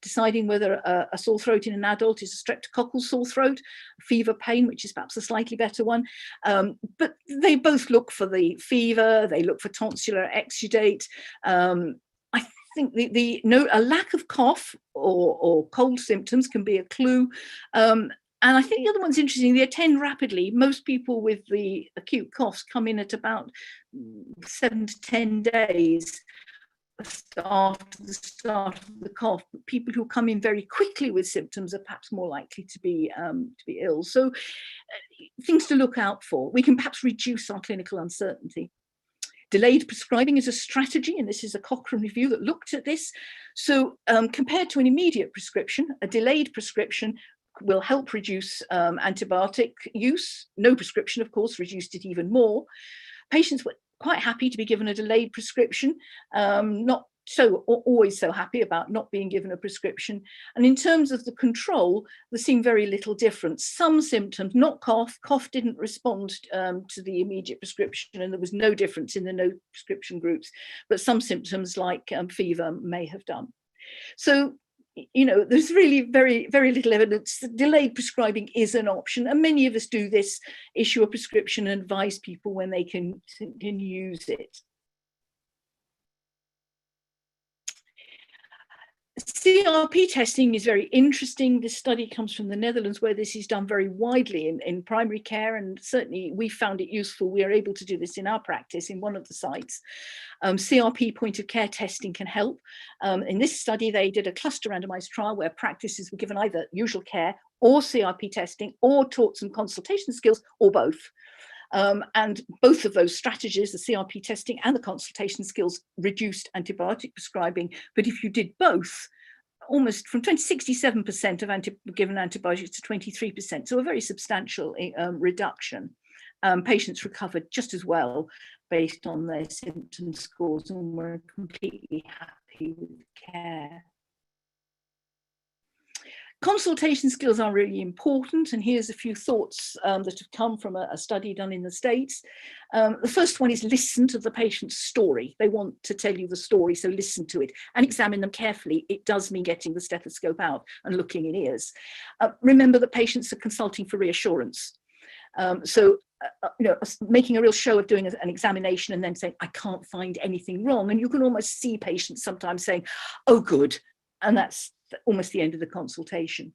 A: deciding whether a sore throat in an adult is a streptococcal sore throat, fever pain, which is perhaps a slightly better one. But they both look for the fever, they look for tonsillar exudate. I think a lack of cough or cold symptoms can be a clue. And I think the other one's interesting, they attend rapidly. Most people with the acute coughs come in at about 7 to 10 days after the start of the cough. But people who come in very quickly with symptoms are perhaps more likely to be ill. So things to look out for. We can perhaps reduce our clinical uncertainty. Delayed prescribing is a strategy, and this is a Cochrane review that looked at this. So compared to an immediate prescription, a delayed prescription will help reduce antibiotic use. No prescription, of course, reduced it even more. Patients were quite happy to be given a delayed prescription, not always so happy about not being given a prescription. And in terms of the control, there seemed very little difference. Some symptoms, not cough didn't respond to the immediate prescription, and there was no difference in the no prescription groups, but some symptoms like fever may have done. So there's really very, very little evidence that delayed prescribing is an option. And many of us do this, issue a prescription and advise people when they can use it. CRP testing is very interesting. This study comes from the Netherlands, where this is done very widely in primary care, and certainly we found it useful. We are able to do this in our practice in one of the sites. CRP point of care testing can help. In this study, they did a cluster randomized trial where practices were given either usual care or CRP testing, or taught some consultation skills, or both. And both of those strategies, the CRP testing and the consultation skills, reduced antibiotic prescribing. But if you did both, almost from 67% of given antibiotics to 23%, so a very substantial reduction. Patients recovered just as well based on their symptom scores and were completely happy with care. Consultation skills are really important, and here's a few thoughts that have come from a study done in the States. The first one is listen to the patient's story. They want to tell you the story, so listen to it and examine them carefully. It does mean getting the stethoscope out and looking in ears. Remember that patients are consulting for reassurance. Making a real show of doing an examination and then saying, I can't find anything wrong. And you can almost see patients sometimes saying, oh, good. And that's almost the end of the consultation.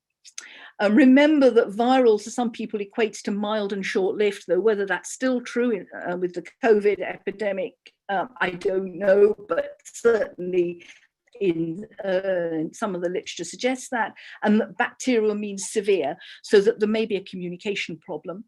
A: Remember that viral to some people equates to mild and short-lived, though whether that's still true with the COVID epidemic, I don't know, but certainly in some of the literature suggests that, and that bacterial means severe, so that there may be a communication problem.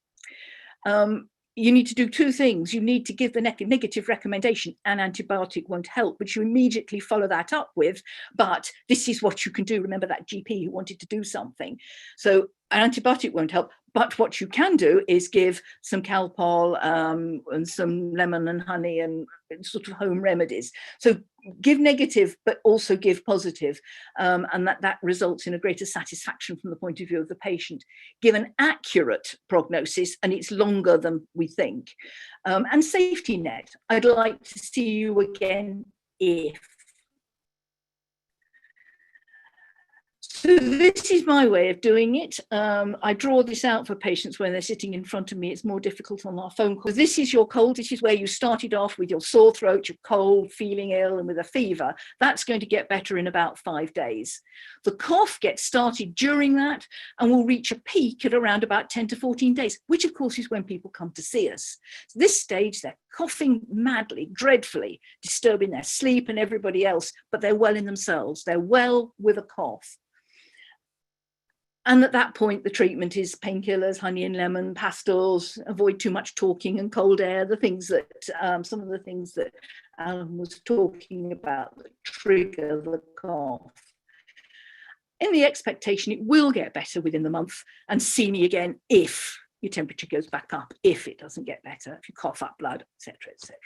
A: You need to do two things. You need to give the negative recommendation. An antibiotic won't help, but you immediately follow that up with, but this is what you can do. Remember that GP who wanted to do something. So an antibiotic won't help, but what you can do is give some Calpol and some lemon and honey and sort of home remedies. So give negative, but also give positive, and that results in a greater satisfaction from the point of view of the patient. Give an accurate prognosis, and it's longer than we think. And safety net. I'd like to see you again if. So this is my way of doing it. I draw this out for patients when they're sitting in front of me. It's more difficult on our phone call. This is your cold. This is where you started off with your sore throat, your cold, feeling ill, and with a fever. That's going to get better in about 5 days. The cough gets started during that and will reach a peak at around about 10 to 14 days, which of course is when people come to see us. So this stage, they're coughing madly, dreadfully, disturbing their sleep and everybody else, but they're well in themselves. They're well with a cough. And at that point, the treatment is painkillers, honey and lemon, pastils, avoid too much talking and cold air, the things that, some of the things that Alan was talking about that trigger the cough. In the expectation, it will get better within the month, and see me again if your temperature goes back up, if it doesn't get better, if you cough up blood, etc., etc.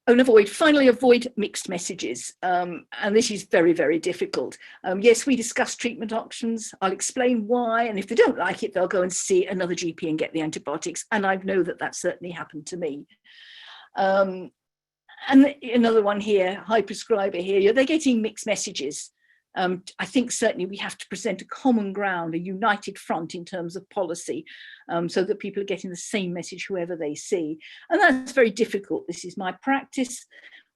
A: And finally, avoid mixed messages. And this is very, very difficult. Yes, we discuss treatment options. I'll explain why. And if they don't like it, they'll go and see another GP and get the antibiotics. And I know that that certainly happened to me. And another one here, high prescriber here, they're getting mixed messages. I think certainly we have to present a common ground, a united front in terms of policy, so that people are getting the same message whoever they see. And that's very difficult. This is my practice,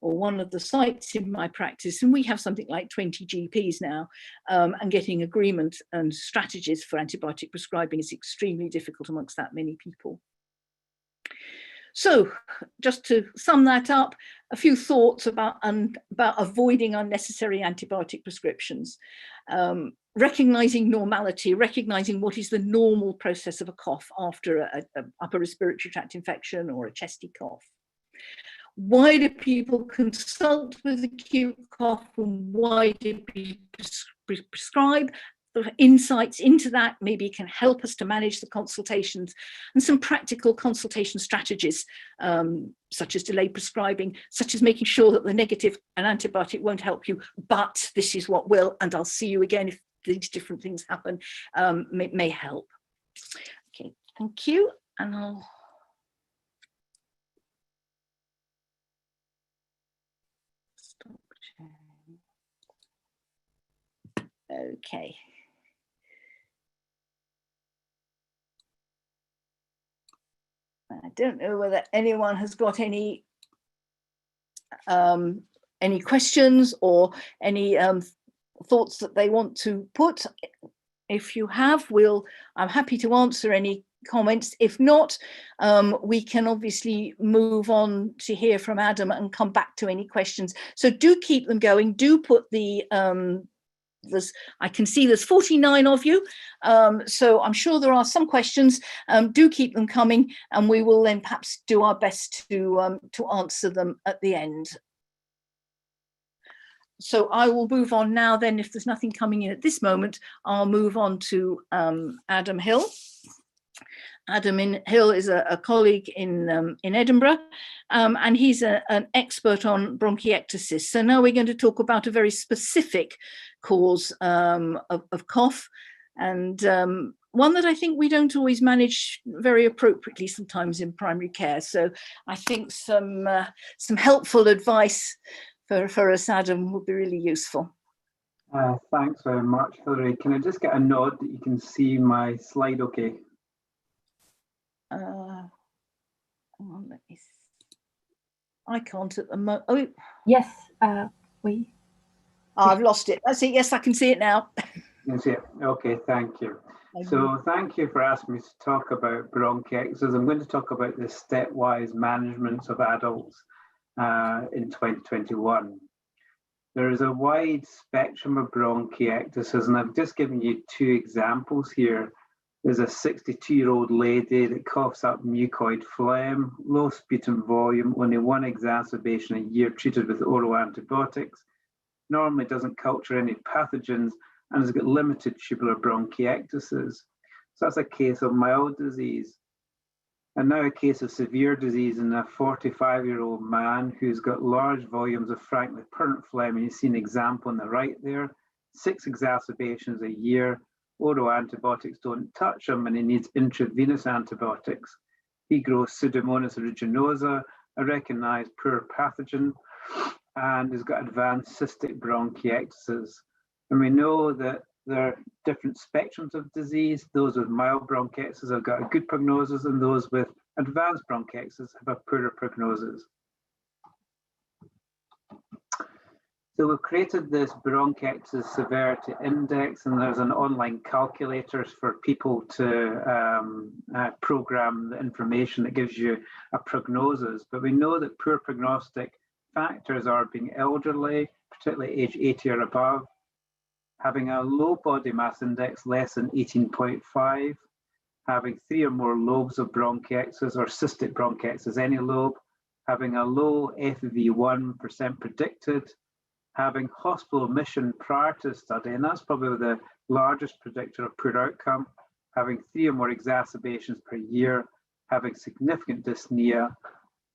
A: or one of the sites in my practice, and we have something like 20 GPs now, and getting agreement and strategies for antibiotic prescribing is extremely difficult amongst that many people. So just to sum that up, a few thoughts about avoiding unnecessary antibiotic prescriptions. Recognizing normality, recognizing what is the normal process of a cough after an upper respiratory tract infection or a chesty cough. Why do people consult with acute cough, and why do people prescribe? The insights into that maybe can help us to manage the consultations, and some practical consultation strategies, such as delayed prescribing, such as making sure that the negative, an antibiotic won't help you, but this is what will, and I'll see you again if these different things happen, may help. Okay, thank you, and I'll stop sharing. Okay. I don't know whether anyone has got any questions or any thoughts that they want to put. If you have, I'm happy to answer any comments. If not, we can obviously move on to hear from Adam and come back to any questions. So do keep them going. Do put the I can see there's 49 of you, so I'm sure there are some questions. Do keep them coming, and we will then perhaps do our best to answer them at the end. So I will move on now then. If there's nothing coming in at this moment, I'll move on to Adam Hill. Adam Hill is a colleague in Edinburgh, and he's an expert on bronchiectasis. So now we're going to talk about a very specific cause of cough, and one that I think we don't always manage very appropriately sometimes in primary care. So I think some helpful advice for us, Adam, would be really useful.
D: Thanks very much, Hilary. Can I just get a nod that you can see my slide okay?
A: Let me see. I can't at the moment. Oh,
C: Yes,
A: I've lost it. That's it. Yes, I can see it now.
D: You can see it. Okay, thank you. So thank you for asking me to talk about bronchiectasis. I'm going to talk about the stepwise management of adults in 2021. There is a wide spectrum of bronchiectasis, and I've just given you two examples here. There's a 62-year-old lady that coughs up mucoid phlegm, low sputum volume, only one exacerbation a year, treated with oral antibiotics, normally doesn't culture any pathogens, and has got limited tubular bronchiectasis. So that's a case of mild disease. And now a case of severe disease in a 45-year-old man who's got large volumes of frank recurrent phlegm, and you see an example on the right there, 6 exacerbations a year. Oral antibiotics don't touch him, and he needs intravenous antibiotics. He grows Pseudomonas aeruginosa, a recognized poor pathogen, and has got advanced cystic bronchiectasis. And we know that there are different spectrums of disease. Those with mild bronchiectasis have got a good prognosis, and those with advanced bronchiectasis have a poorer prognosis. So we've created this bronchiectasis severity index, and there's an online calculator for people to program the information that gives you a prognosis. But we know that poor prognostic factors are being elderly, particularly age 80 or above, having a low body mass index less than 18.5, having 3 or more lobes of bronchiectasis or cystic bronchiectasis, any lobe, having a low FEV1% predicted, having hospital admission prior to the study, and that's probably the largest predictor of poor outcome, having 3 or more exacerbations per year, having significant dyspnea,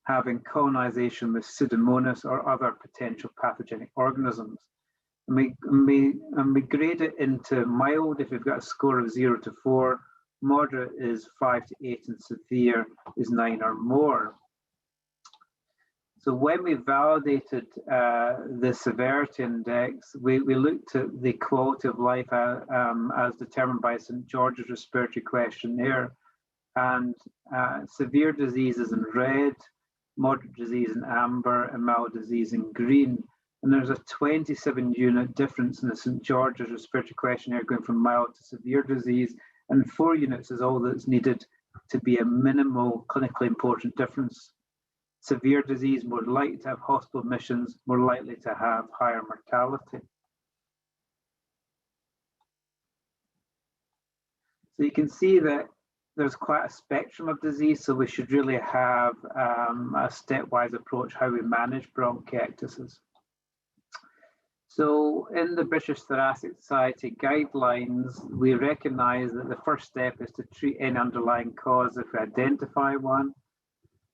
D: having colonization with Pseudomonas or other potential pathogenic organisms. And we grade it into mild if you've got a score of 0 to 4, moderate is 5 to 8, and severe is 9 or more. So when we validated the severity index, we looked at the quality of life as determined by St. George's Respiratory Questionnaire. And severe disease is in red, moderate disease in amber, and mild disease in green. And there's a 27-unit difference in the St. George's Respiratory Questionnaire going from mild to severe disease, and 4 units is all that's needed to be a minimal clinically important difference. Severe disease, more likely to have hospital admissions, more likely to have higher mortality. So you can see that there's quite a spectrum of disease, so we should really have a stepwise approach how we manage bronchiectasis. So in the British Thoracic Society guidelines, we recognise that the first step is to treat any underlying cause if we identify one,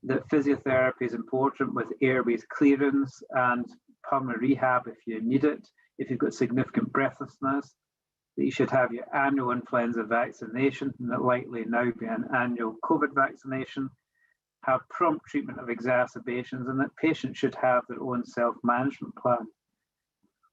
D: that physiotherapy is important with airways clearance and pulmonary rehab if you need it, if you've got significant breathlessness, that you should have your annual influenza vaccination, and that likely now be an annual COVID vaccination, have prompt treatment of exacerbations, and that patients should have their own self-management plan.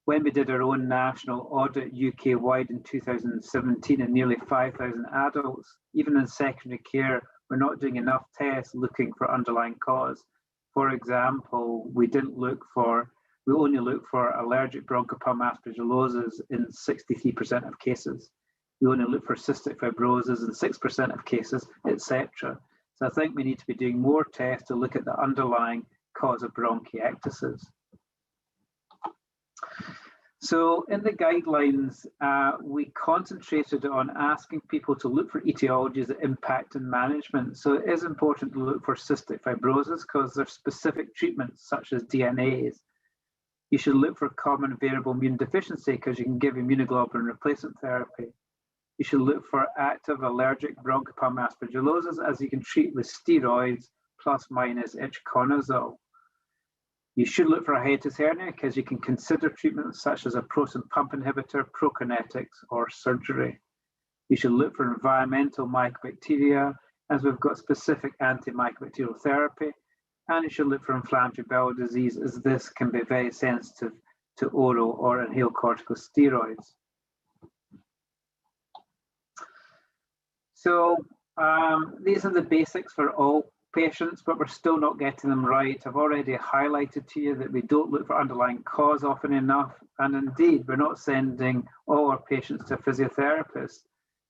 D: When we did our own national audit UK-wide in 2017 and nearly 5,000 adults, even in secondary care, we're not doing enough tests looking for underlying cause. For example, we only look for allergic bronchopulmonary aspergillosis in 63% of cases. We only look for cystic fibrosis in 6% of cases, etc. So I think we need to be doing more tests to look at the underlying cause of bronchiectasis. So in the guidelines, we concentrated on asking people to look for etiologies that impact in management. So it is important to look for cystic fibrosis because there's specific treatments such as DNAs. You should look for common variable immune deficiency because you can give immunoglobulin replacement therapy. You should look for active allergic bronchopulmonary aspergillosis as you can treat with steroids plus minus itraconazole. You should look for a hiatus hernia because you can consider treatments such as a proton pump inhibitor, prokinetics, or surgery. You should look for environmental mycobacteria as we've got specific anti-mycobacterial therapy. And you should look for inflammatory bowel disease as this can be very sensitive to oral or inhaled corticosteroids. So these are the basics for all patients, but we're still not getting them right. I've already highlighted to you that we don't look for underlying cause often enough. And indeed, we're not sending all our patients to a physiotherapist.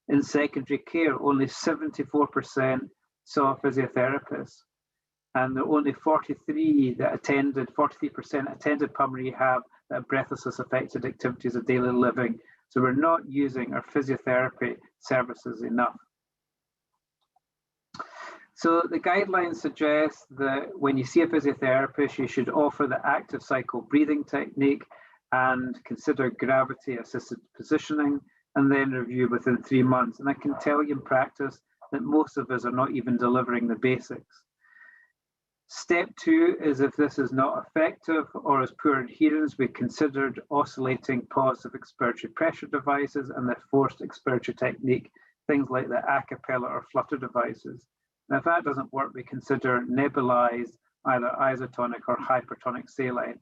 D: In secondary care, only 74% saw a physiotherapist. And there were only 43% attended pulmonary rehab that breathlessness affected activities of daily living. So we're not using our physiotherapy services enough. So the guidelines suggest that when you see a physiotherapist, you should offer the active cycle breathing technique and consider gravity assisted positioning and then review within 3 months. And I can tell you in practice that most of us are not even delivering the basics. Step 2 is if this is not effective or is poor adherence, we considered oscillating positive expiratory pressure devices and the forced expiratory technique, things like the a cappella or flutter devices. And if that doesn't work, we consider nebulized, either isotonic or hypertonic saline.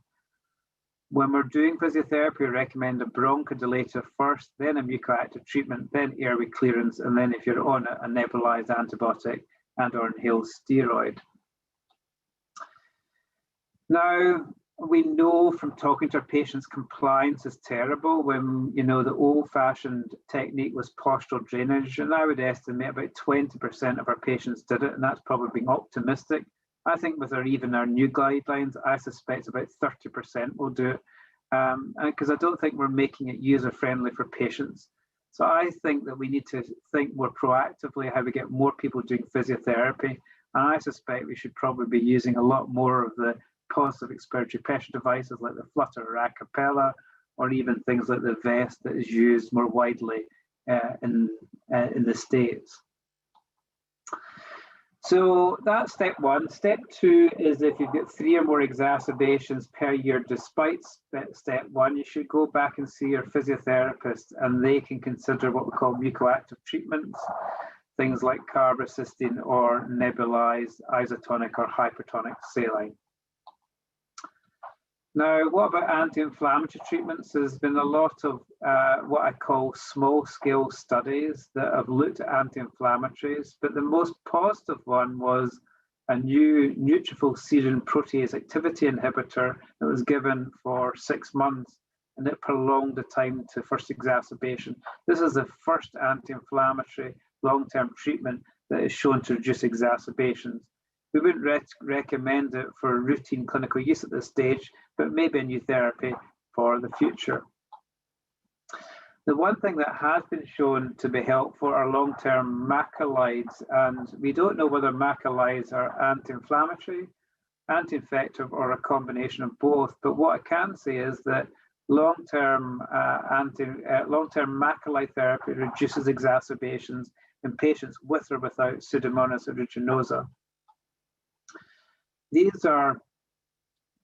D: When we're doing physiotherapy, we recommend a bronchodilator first, then a mucoactive treatment, then airway clearance, and then if you're on it, a nebulized antibiotic and or inhaled steroid. Now, we know from talking to our patients, compliance is terrible. When, you know, the old-fashioned technique was postural drainage, and I would estimate about 20% of our patients did it, and that's probably being optimistic. I think with even our new guidelines, I suspect about 30% will do it, because I don't think we're making it user-friendly for patients. So I think that we need to think more proactively how we get more people doing physiotherapy, and I suspect we should probably be using a lot more of the positive expiratory pressure devices like the flutter or a cappella, or even things like the vest that is used more widely in the States. So that's step 1. Step 2 is if you've got 3 or more exacerbations per year despite step 1, you should go back and see your physiotherapist, and they can consider what we call mucoactive treatments, things like carbamazepine or nebulized isotonic or hypertonic saline. Now, what about anti-inflammatory treatments? There's been a lot of what I call small-scale studies that have looked at anti-inflammatories, but the most positive one was a new neutrophil serine protease activity inhibitor that was given for 6 months, and it prolonged the time to first exacerbation. This is the first anti-inflammatory long-term treatment that is shown to reduce exacerbations. We wouldn't recommend it for routine clinical use at this stage, but maybe a new therapy for the future. The one thing that has been shown to be helpful are long-term macrolides, and we don't know whether macrolides are anti-inflammatory, anti-infective, or a combination of both. But what I can say is that long-term macrolide therapy reduces exacerbations in patients with or without Pseudomonas aeruginosa. These are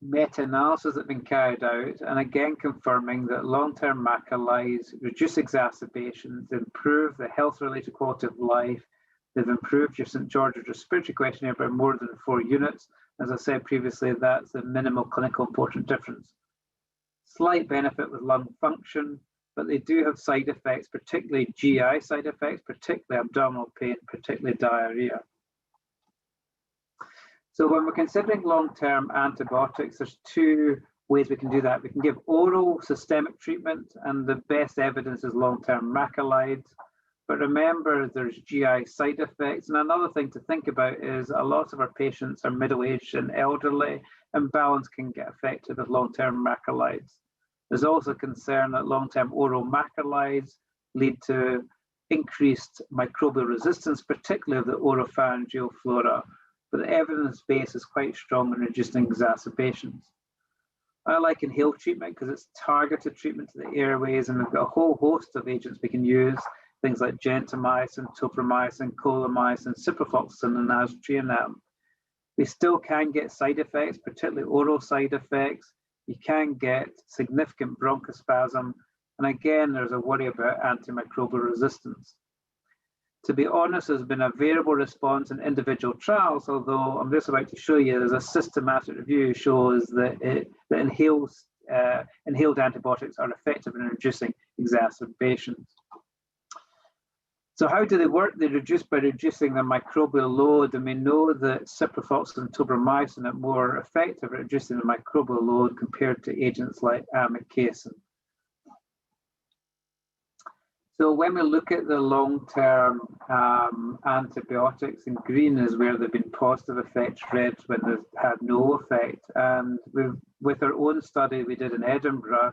D: meta-analyses that have been carried out, and again confirming that long-term macrolides reduce exacerbations, improve the health-related quality of life. They've improved your St. George's Respiratory Questionnaire by more than 4 units. As I said previously, that's the minimal clinical important difference. Slight benefit with lung function, but they do have side effects, particularly GI side effects, particularly abdominal pain, particularly diarrhea. So when we're considering long-term antibiotics, there's 2 ways we can do that. We can give oral systemic treatment, and the best evidence is long-term macrolides. But remember, there's GI side effects. And another thing to think about is a lot of our patients are middle-aged and elderly, and balance can get affected with long-term macrolides. There's also concern that long-term oral macrolides lead to increased microbial resistance, particularly of the oropharyngeal flora, but the evidence base is quite strong in reducing exacerbations. I like inhaled treatment because it's targeted treatment to the airways, and we've got a whole host of agents we can use, things like gentamicin, topramycin, colamycin, ciprofloxacin, and aztreonam. We still can get side effects, particularly oral side effects. You can get significant bronchospasm, and again, there's a worry about antimicrobial resistance. To be honest, there's been a variable response in individual trials, although I'm just about to show you there's a systematic review shows that inhaled antibiotics are effective in reducing exacerbations. So how do they work? They reduce by reducing the microbial load, and we know that ciprofloxacin and topramycin are more effective at reducing the microbial load compared to agents like amikacin. So when we look at the long-term antibiotics, in green is where there have been positive effects, red when they've had no effect. And with our own study we did in Edinburgh,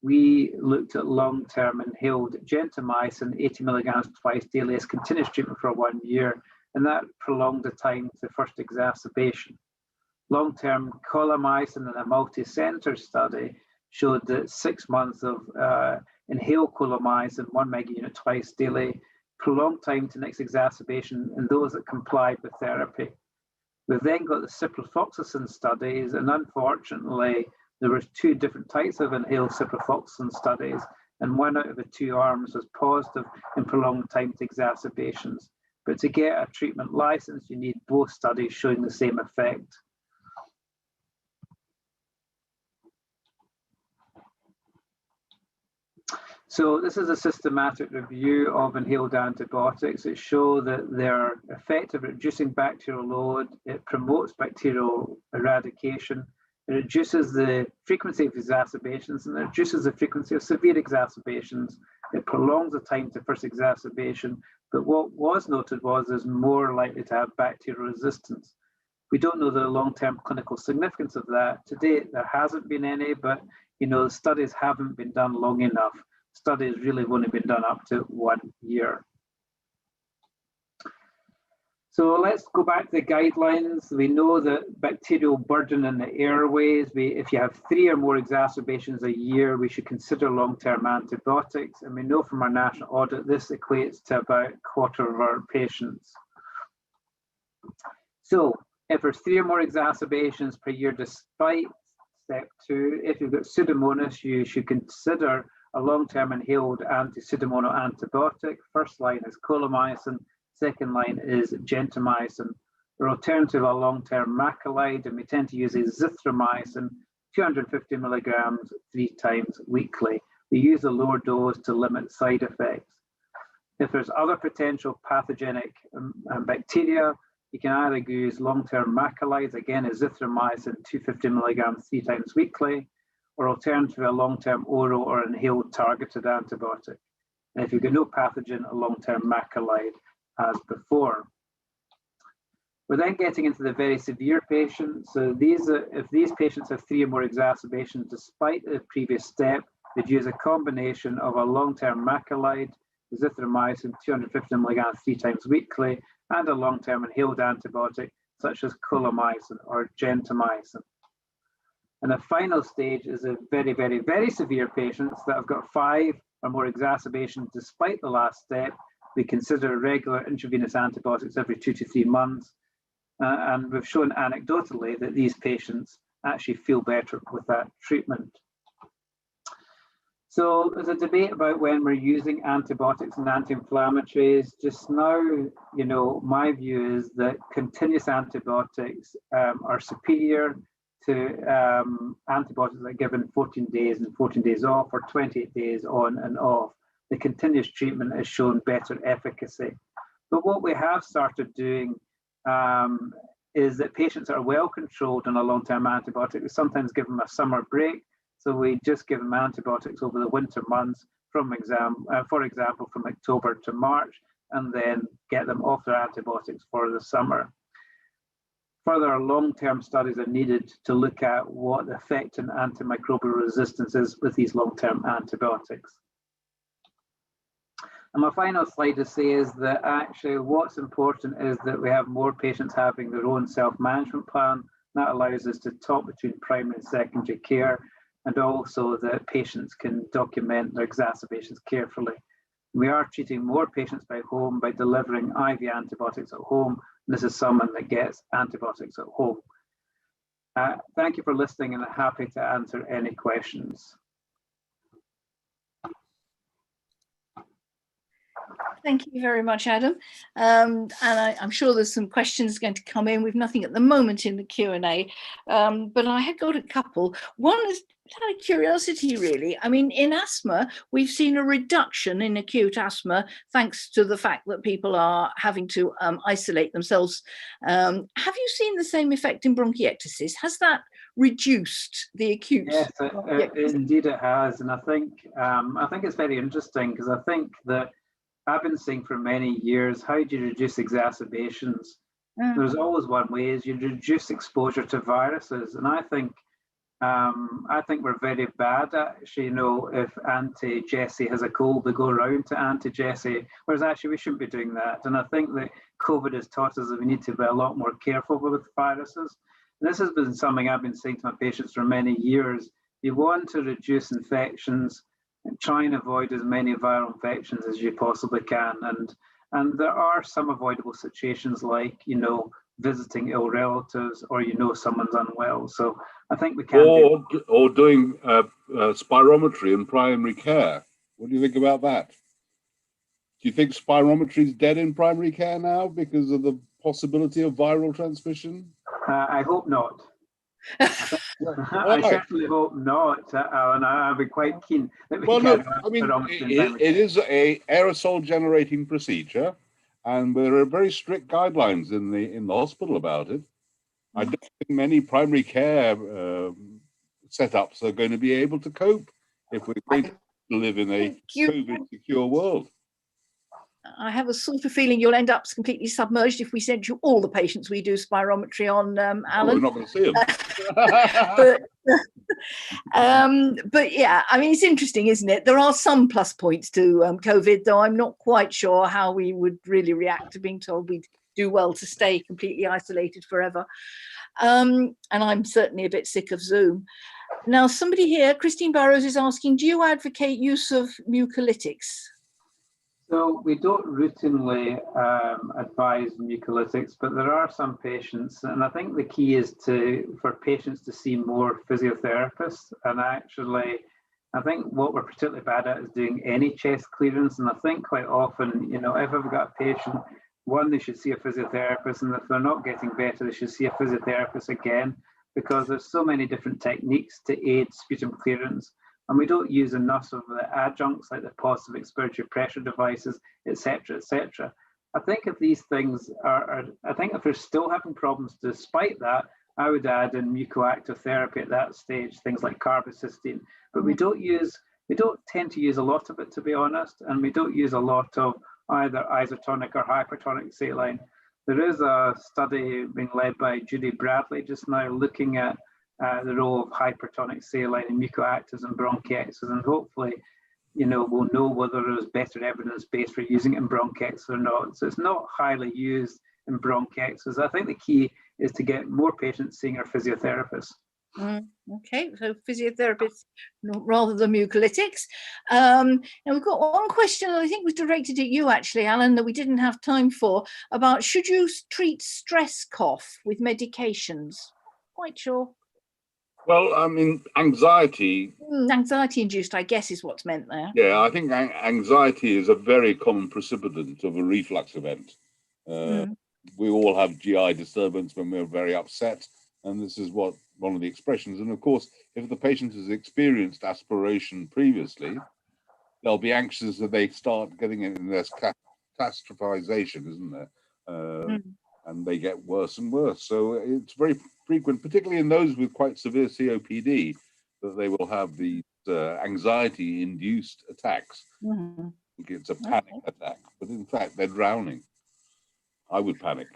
D: we looked at long-term inhaled gentamicin, 80 milligrams twice daily as continuous treatment for 1 year, and that prolonged the time to first exacerbation. Long-term colamycin in a multi-center study showed that 6 months of inhaled colamycin, 1 megaunit twice daily, prolonged time to next exacerbation in those that complied with therapy. We've then got the ciprofloxacin studies, and unfortunately, there were 2 different types of inhaled ciprofloxacin studies, and 1 out of the 2 arms was positive in prolonged time to exacerbations. But to get a treatment license, you need both studies showing the same effect. So this is a systematic review of inhaled antibiotics. It shows that they're effective at reducing bacterial load. It promotes bacterial eradication. It reduces the frequency of exacerbations, and it reduces the frequency of severe exacerbations. It prolongs the time to first exacerbation. But what was noted was there's more likely to have bacterial resistance. We don't know the long-term clinical significance of that. To date, there hasn't been any, but the studies haven't been done long enough. Studies really have only been done up to 1 year. So let's go back to the guidelines. We know that bacterial burden in the airways, if you have 3 or more exacerbations a year, we should consider long-term antibiotics. And we know from our national audit, this equates to about a quarter of our patients. So if there's 3 or more exacerbations per year, despite step 2, if you've got Pseudomonas, you should consider a long-term inhaled anti-Pseudomonal antibiotic. First line is colamycin, second line is gentamicin. Or alternative, a long-term macrolide, and we tend to use azithromycin, 250 milligrams 3 times weekly. We use a lower dose to limit side effects. If there's other potential pathogenic bacteria, you can either use long-term macrolides, again azithromycin, 250 milligrams 3 times weekly, or alternatively a long-term oral or inhaled targeted antibiotic. And if you've got no pathogen, a long-term macrolide as before. We're then getting into the very severe patients. So if these patients have 3 or more exacerbations despite the previous step, we'd use a combination of a long-term macrolide, azithromycin, 250 milligrams 3 times weekly, and a long-term inhaled antibiotic such as colamycin or gentamicin. And the final stage is a very, very, very severe patients that have got 5 or more exacerbations despite the last step. We consider regular intravenous antibiotics every 2 to 3 months. And we've shown anecdotally that these patients actually feel better with that treatment. So there's a debate about when we're using antibiotics and anti-inflammatories. Just now, my view is that continuous antibiotics are superior to antibiotics that are given 14 days and 14 days off, or 28 days on and off. The continuous treatment has shown better efficacy. But what we have started doing is that patients are well controlled on a long-term antibiotic. We sometimes give them a summer break. So we just give them antibiotics over the winter months, for example, from October to March, and then get them off their antibiotics for the summer. Further long-term studies are needed to look at what the effect on antimicrobial resistance is with these long-term antibiotics. And my final slide to say is that actually what's important is that we have more patients having their own self-management plan. That allows us to talk between primary and secondary care, and also that patients can document their exacerbations carefully. We are treating more patients by home by delivering IV antibiotics at home. This is someone that gets antibiotics at home. Thank you for listening, and I'm happy to answer any questions.
A: Thank you very much, Adam. And I'm sure there's some questions going to come in. We've nothing at the moment in the Q&A, but I had got a couple. One is out of curiosity, really. I mean, in asthma, we've seen a reduction in acute asthma thanks to the fact that people are having to isolate themselves. Have you seen the same effect in bronchiectasis? Has that reduced the acute?
D: Yes, indeed it has. And I think it's very interesting, because I think that I've been saying for many years, how do you reduce exacerbations? There's always one way, is you reduce exposure to viruses. And I think we're very bad at, actually, if Auntie Jessie has a cold, they go around to Auntie Jessie, whereas actually we shouldn't be doing that. And I think that COVID has taught us that we need to be a lot more careful with viruses. And this has been something I've been saying to my patients for many years. You want to reduce infections and try and avoid as many viral infections as you possibly can. And there are some avoidable situations, like, visiting ill relatives, or someone's unwell. So I think we can
B: or doing spirometry in primary care. What do you think about that? Do you think spirometry is dead in primary care now because of the possibility of viral transmission?
D: I hope not. I certainly hope not, Alan. I'd be quite keen that we
B: it is a aerosol generating procedure, and there are very strict guidelines in the hospital about it. I don't think many primary care setups are going to be able to cope if we're going to live in a COVID secure world.
A: I have a sort of feeling you'll end up completely submerged if we send you all the patients we do spirometry on, Alan.
B: We're not going to see them.
A: but yeah, I mean, it's interesting, isn't it? There are some plus points to COVID, though I'm not quite sure how we would really react to being told we'd do well to stay completely isolated forever. And I'm certainly a bit sick of Zoom. Now, somebody here, Christine Barrows, is asking, do you advocate use of mucolytics?
D: So we don't routinely advise mucolytics, but there are some patients, and I think the key is for patients to see more physiotherapists. And actually, I think what we're particularly bad at is doing any chest clearance. And I think quite often, if I've got a patient, one, they should see a physiotherapist, and if they're not getting better, they should see a physiotherapist again, because there's so many different techniques to aid sputum clearance. And we don't use enough of the adjuncts like the positive expiratory pressure devices, etc., etc. I think if these things I think if we're still having problems despite that, I would add in mucoactive therapy at that stage, things like carbamazepine. But we don't tend to use a lot of it, to be honest, and we don't use a lot of either isotonic or hypertonic saline. There is a study being led by Judy Bradley just now looking at the role of hypertonic saline in mucoactives and bronchiectasis, and hopefully, we'll know whether there's better evidence base for using it in bronchiectasis or not. So it's not highly used in bronchiectasis. I think the key is to get more patients seeing our physiotherapists.
A: Okay, so physiotherapists rather than mucolytics. Now we've got one question that I think was directed at you, actually, Alan, that we didn't have time for, about should you treat stress cough with medications? Quite sure.
B: Well, I mean, anxiety.
A: Anxiety-induced, I guess, is what's meant there.
B: Yeah, I think anxiety is a very common precipitant of a reflux event. We all have GI disturbance when we're very upset, and this is one of the expressions. And of course, if the patient has experienced aspiration previously, they'll be anxious that they start getting it in their catastrophization, isn't there? And they get worse and worse. So it's very frequent, particularly in those with quite severe COPD, that they will have these anxiety-induced attacks. It's a panic attack, but in fact, they're drowning. I would panic.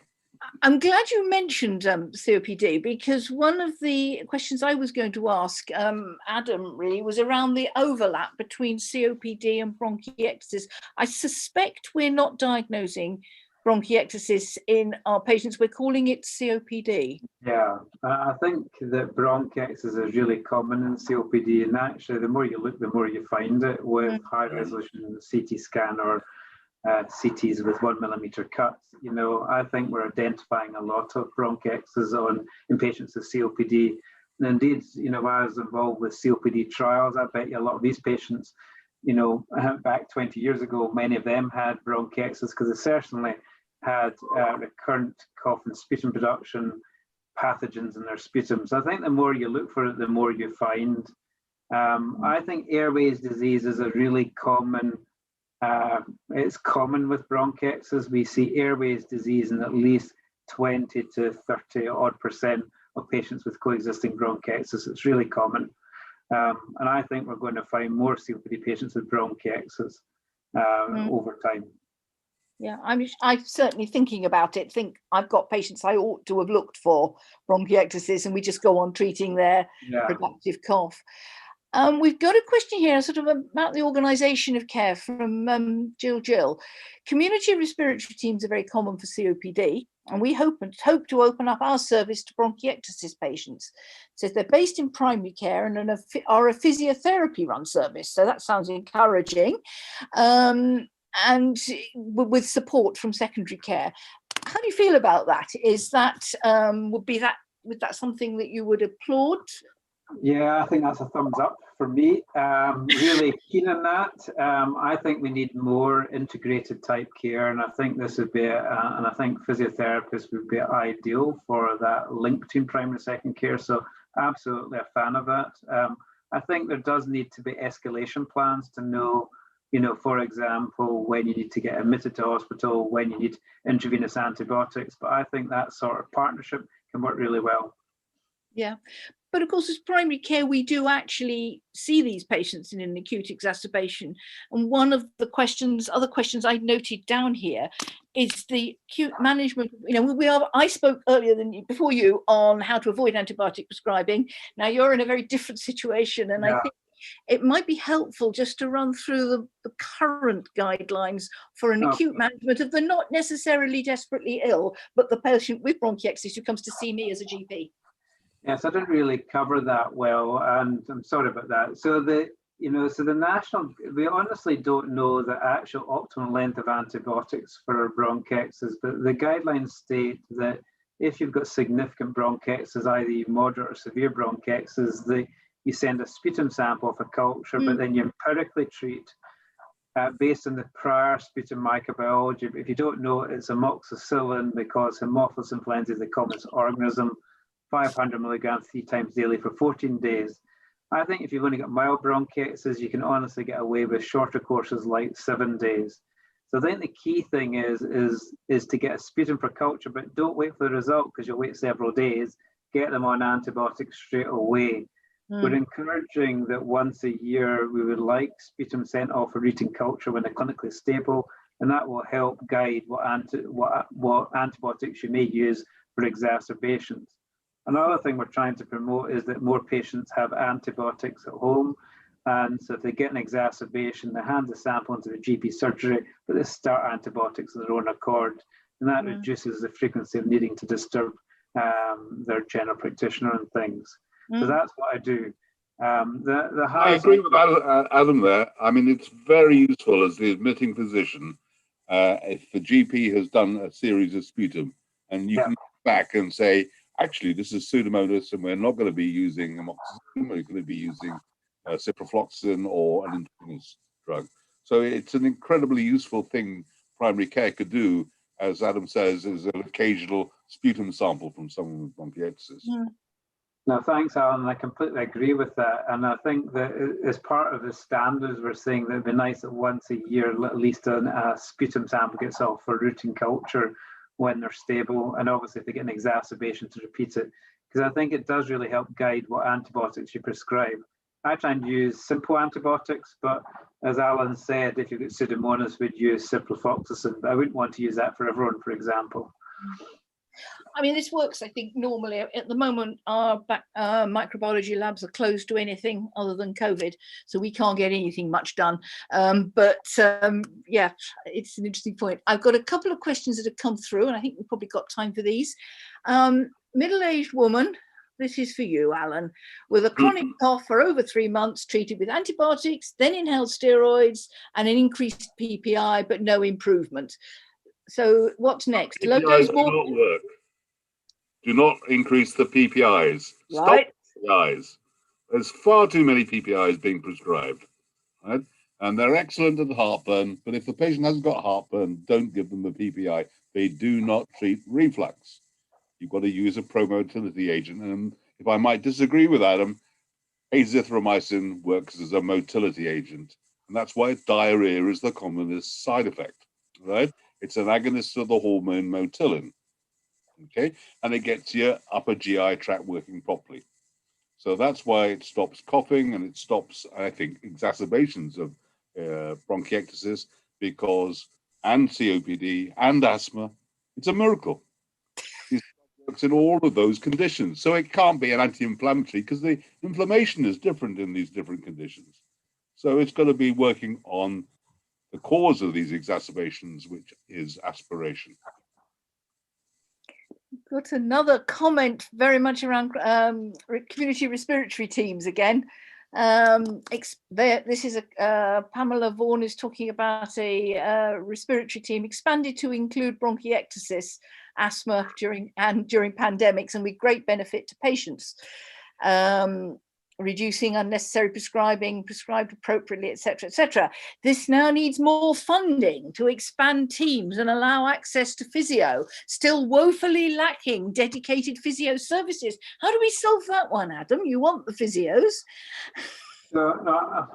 A: I'm glad you mentioned COPD, because one of the questions I was going to ask Adam really was around the overlap between COPD and bronchiectasis. I suspect we're not diagnosing bronchiectasis in our patients, we're calling it COPD.
D: Yeah, I think that bronchiectasis is really common in COPD, and actually the more you look, the more you find it with high resolution CT scan or CTs with 1 millimeter cuts. You know, I think we're identifying a lot of bronchiectasis in patients with COPD. And indeed, you know, I was involved with COPD trials. I bet you a lot of these patients, you know, back 20 years ago, many of them had bronchiectasis because they certainly had recurrent cough and sputum production, pathogens in their sputum. So I think the more you look for it, the more you find. I think airways disease is a really common, it's common with bronchiectasis. We see airways disease in at least 20 to 30 odd percent of patients with coexisting bronchiectasis. It's really common. And I think we're going to find more COPD patients with bronchiectasis over time.
A: Yeah, I'm certainly thinking about it. Think I've got patients I ought to have looked for bronchiectasis, and we just go on treating their productive cough. We've got a question here sort of about the organisation of care from Jill. Community respiratory teams are very common for COPD, and we hope to open up our service to bronchiectasis patients. It says they're based in primary care and are a physiotherapy run service. So that sounds encouraging. And with support from secondary care. How do you feel about that? Is that would that something that you would applaud?
D: Yeah, I think that's a thumbs up for me. Really keen on that. I think we need more integrated type care, and I think this would be, and I think physiotherapists would be ideal for that link between primary and second care. So absolutely a fan of that. I think there does need to be escalation plans to know, you know, for example, when you need to get admitted to hospital, when you need intravenous antibiotics. But I think that sort of partnership can work really well.
A: Yeah. But of course, as primary care, we do actually see these patients in an acute exacerbation. And one of the other questions I noted down here is the acute management. You know, I spoke earlier before you on how to avoid antibiotic prescribing. Now you're in a very different situation, and I think it might be helpful just to run through the current guidelines for an acute management of the not necessarily desperately ill, but the patient with bronchiectasis who comes to see me as a GP.
D: Yes, I didn't really cover that well, and I'm sorry about that. So the national, we honestly don't know the actual optimal length of antibiotics for bronchiectasis, but the guidelines state that if you've got significant bronchiectasis, either moderate or severe bronchiectasis, you send a sputum sample for culture, but then you empirically treat based on the prior sputum microbiology. But if you don't know, it's amoxicillin because Haemophilus influenzae is the commonest organism, 500 milligrams 3 times daily for 14 days. I think if you've only got mild bronchiectasis, you can honestly get away with shorter courses like 7 days. So I think the key thing is to get a sputum for culture, but don't wait for the result because you'll wait several days. Get them on antibiotics straight away. We're encouraging that once a year we would like sputum sent off for routine culture when they're clinically stable, and that will help guide what antibiotics you may use for exacerbations. Another thing we're trying to promote is that more patients have antibiotics at home, and so if they get an exacerbation, they hand the sample into the GP surgery, but they start antibiotics of their own accord, and that reduces the frequency of needing to disturb their general practitioner and things. So that's what I do.
B: I agree with Adam there. I mean, it's very useful as the admitting physician if the GP has done a series of sputum, and you can go back and say, actually, this is Pseudomonas, and we're not going to be using amoxicillin, we're going to be using ciprofloxacin or an intravenous drug. So it's an incredibly useful thing primary care could do, as Adam says, is an occasional sputum sample from someone with bronchiectasis.
D: No, thanks, Alan. I completely agree with that. And I think that as part of the standards, we're saying that it'd be nice that once a year, at least a sputum sample gets off for routine culture when they're stable. And obviously, if they get an exacerbation, to repeat it. Because I think it does really help guide what antibiotics you prescribe. I try and use simple antibiotics, but as Alan said, if you've got Pseudomonas, we'd use ciprofloxacin. But I wouldn't want to use that for everyone, for example.
A: I mean, this works, I think, normally. At the moment, our microbiology labs are closed to anything other than COVID, so we can't get anything much done. Yeah, it's an interesting point. I've got a couple of questions that have come through, and I think we've probably got time for these. Middle-aged woman, this is for you, Alan, with a chronic cough for over 3 months, treated with antibiotics, then inhaled steroids, and an increased PPI, but no improvement. So what's next? Low dose
B: PPIs do not work. Do not increase the PPIs.
A: Right.
B: Stop PPIs. There's far too many PPIs being prescribed, right? And they're excellent at heartburn, but if the patient hasn't got heartburn, don't give them the PPI. They do not treat reflux. You've got to use a pro-motility agent. And if I might disagree with Adam, azithromycin works as a motility agent. And that's why diarrhea is the commonest side effect, right? It's an agonist of the hormone motilin, okay? And it gets your upper GI tract working properly. So that's why it stops coughing and it stops, I think, exacerbations of bronchiectasis, and COPD and asthma. It's a miracle. It works in all of those conditions. So it can't be an anti-inflammatory because the inflammation is different in these different conditions. So it's going to be working on the cause of these exacerbations, which is aspiration.
A: Got another comment very much around community respiratory teams again. This is Pamela Vaughan is talking about a respiratory team expanded to include bronchiectasis, asthma during pandemics, and with great benefit to patients. Reducing unnecessary prescribing, prescribed appropriately, etc., etc. This now needs more funding to expand teams and allow access to physio, still woefully lacking dedicated physio services. How do we solve that one, Adam? You want the physios?
D: So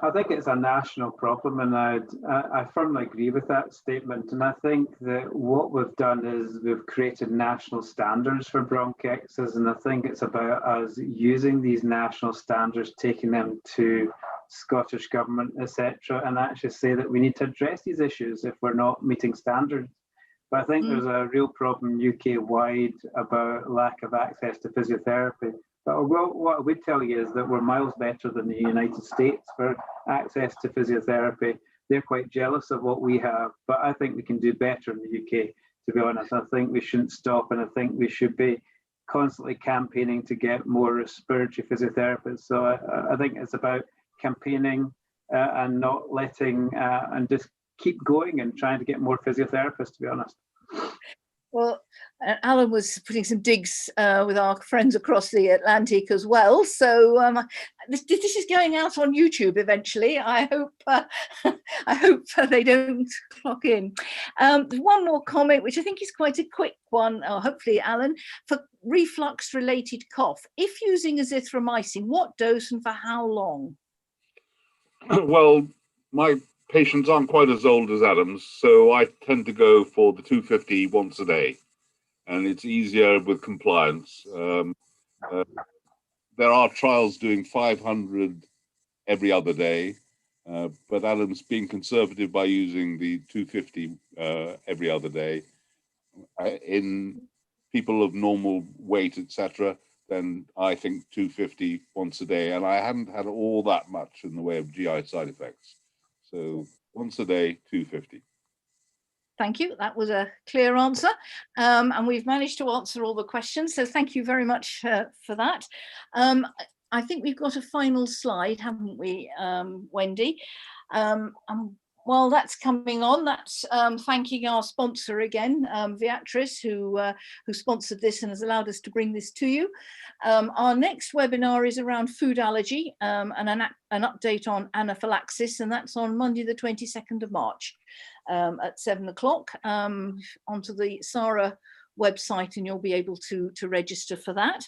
D: I think it's a national problem, and I firmly agree with that statement. And I think that what we've done is we've created national standards for bronchiectasis, and I think it's about us using these national standards, taking them to Scottish Government, etc., and actually say that we need to address these issues if we're not meeting standards. But I think there's a real problem UK-wide about lack of access to physiotherapy. But what I would tell you is that we're miles better than the United States for access to physiotherapy. They're quite jealous of what we have, but I think we can do better in the UK, to be honest. I think we shouldn't stop, and I think we should be constantly campaigning to get more respiratory physiotherapists. So I think it's about campaigning and not letting, and just keep going and trying to get more physiotherapists, to be honest.
A: Well, Alan was putting some digs with our friends across the Atlantic as well. So this is going out on YouTube eventually. I hope they don't clock in. One more comment, which I think is quite a quick one, hopefully, Alan, for reflux-related cough. If using azithromycin, what dose and for how long?
B: Well, my patients aren't quite as old as Adam's, so I tend to go for the 250 once a day, and it's easier with compliance. There are trials doing 500 every other day, but Adam's being conservative by using the 250 every other day. In people of normal weight, etc., then I think 250 once a day, and I haven't had all that much in the way of GI side effects. So once a day, 250.
A: Thank you. That was a clear answer. And we've managed to answer all the questions. So thank you very much for that. I think we've got a final slide, haven't we, Wendy? While that's coming on, that's thanking our sponsor again, Viatris, who sponsored this and has allowed us to bring this to you. Our next webinar is around food allergy and an update on anaphylaxis, and that's on Monday, the 22nd of March at 7 o'clock onto the SARA website, and you'll be able to register for that.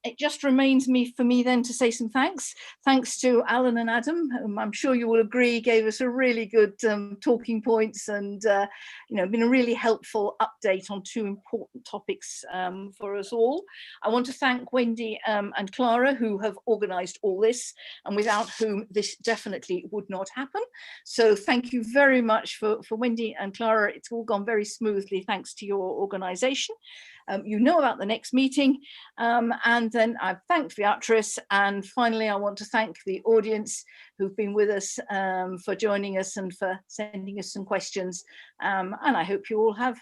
A: It just remains for me then to say some thanks to Alan and Adam, whom I'm sure you will agree gave us a really good talking points, and been a really helpful update on two important topics for us all. I want to thank Wendy and Clara, who have organised all this, and without whom this definitely would not happen. So thank you very much for Wendy and Clara. It's all gone very smoothly thanks to your organisation. You know about the next meeting, and then I've thanked Beatrice, and finally I want to thank the audience who've been with us for joining us and for sending us some questions, and I hope you all have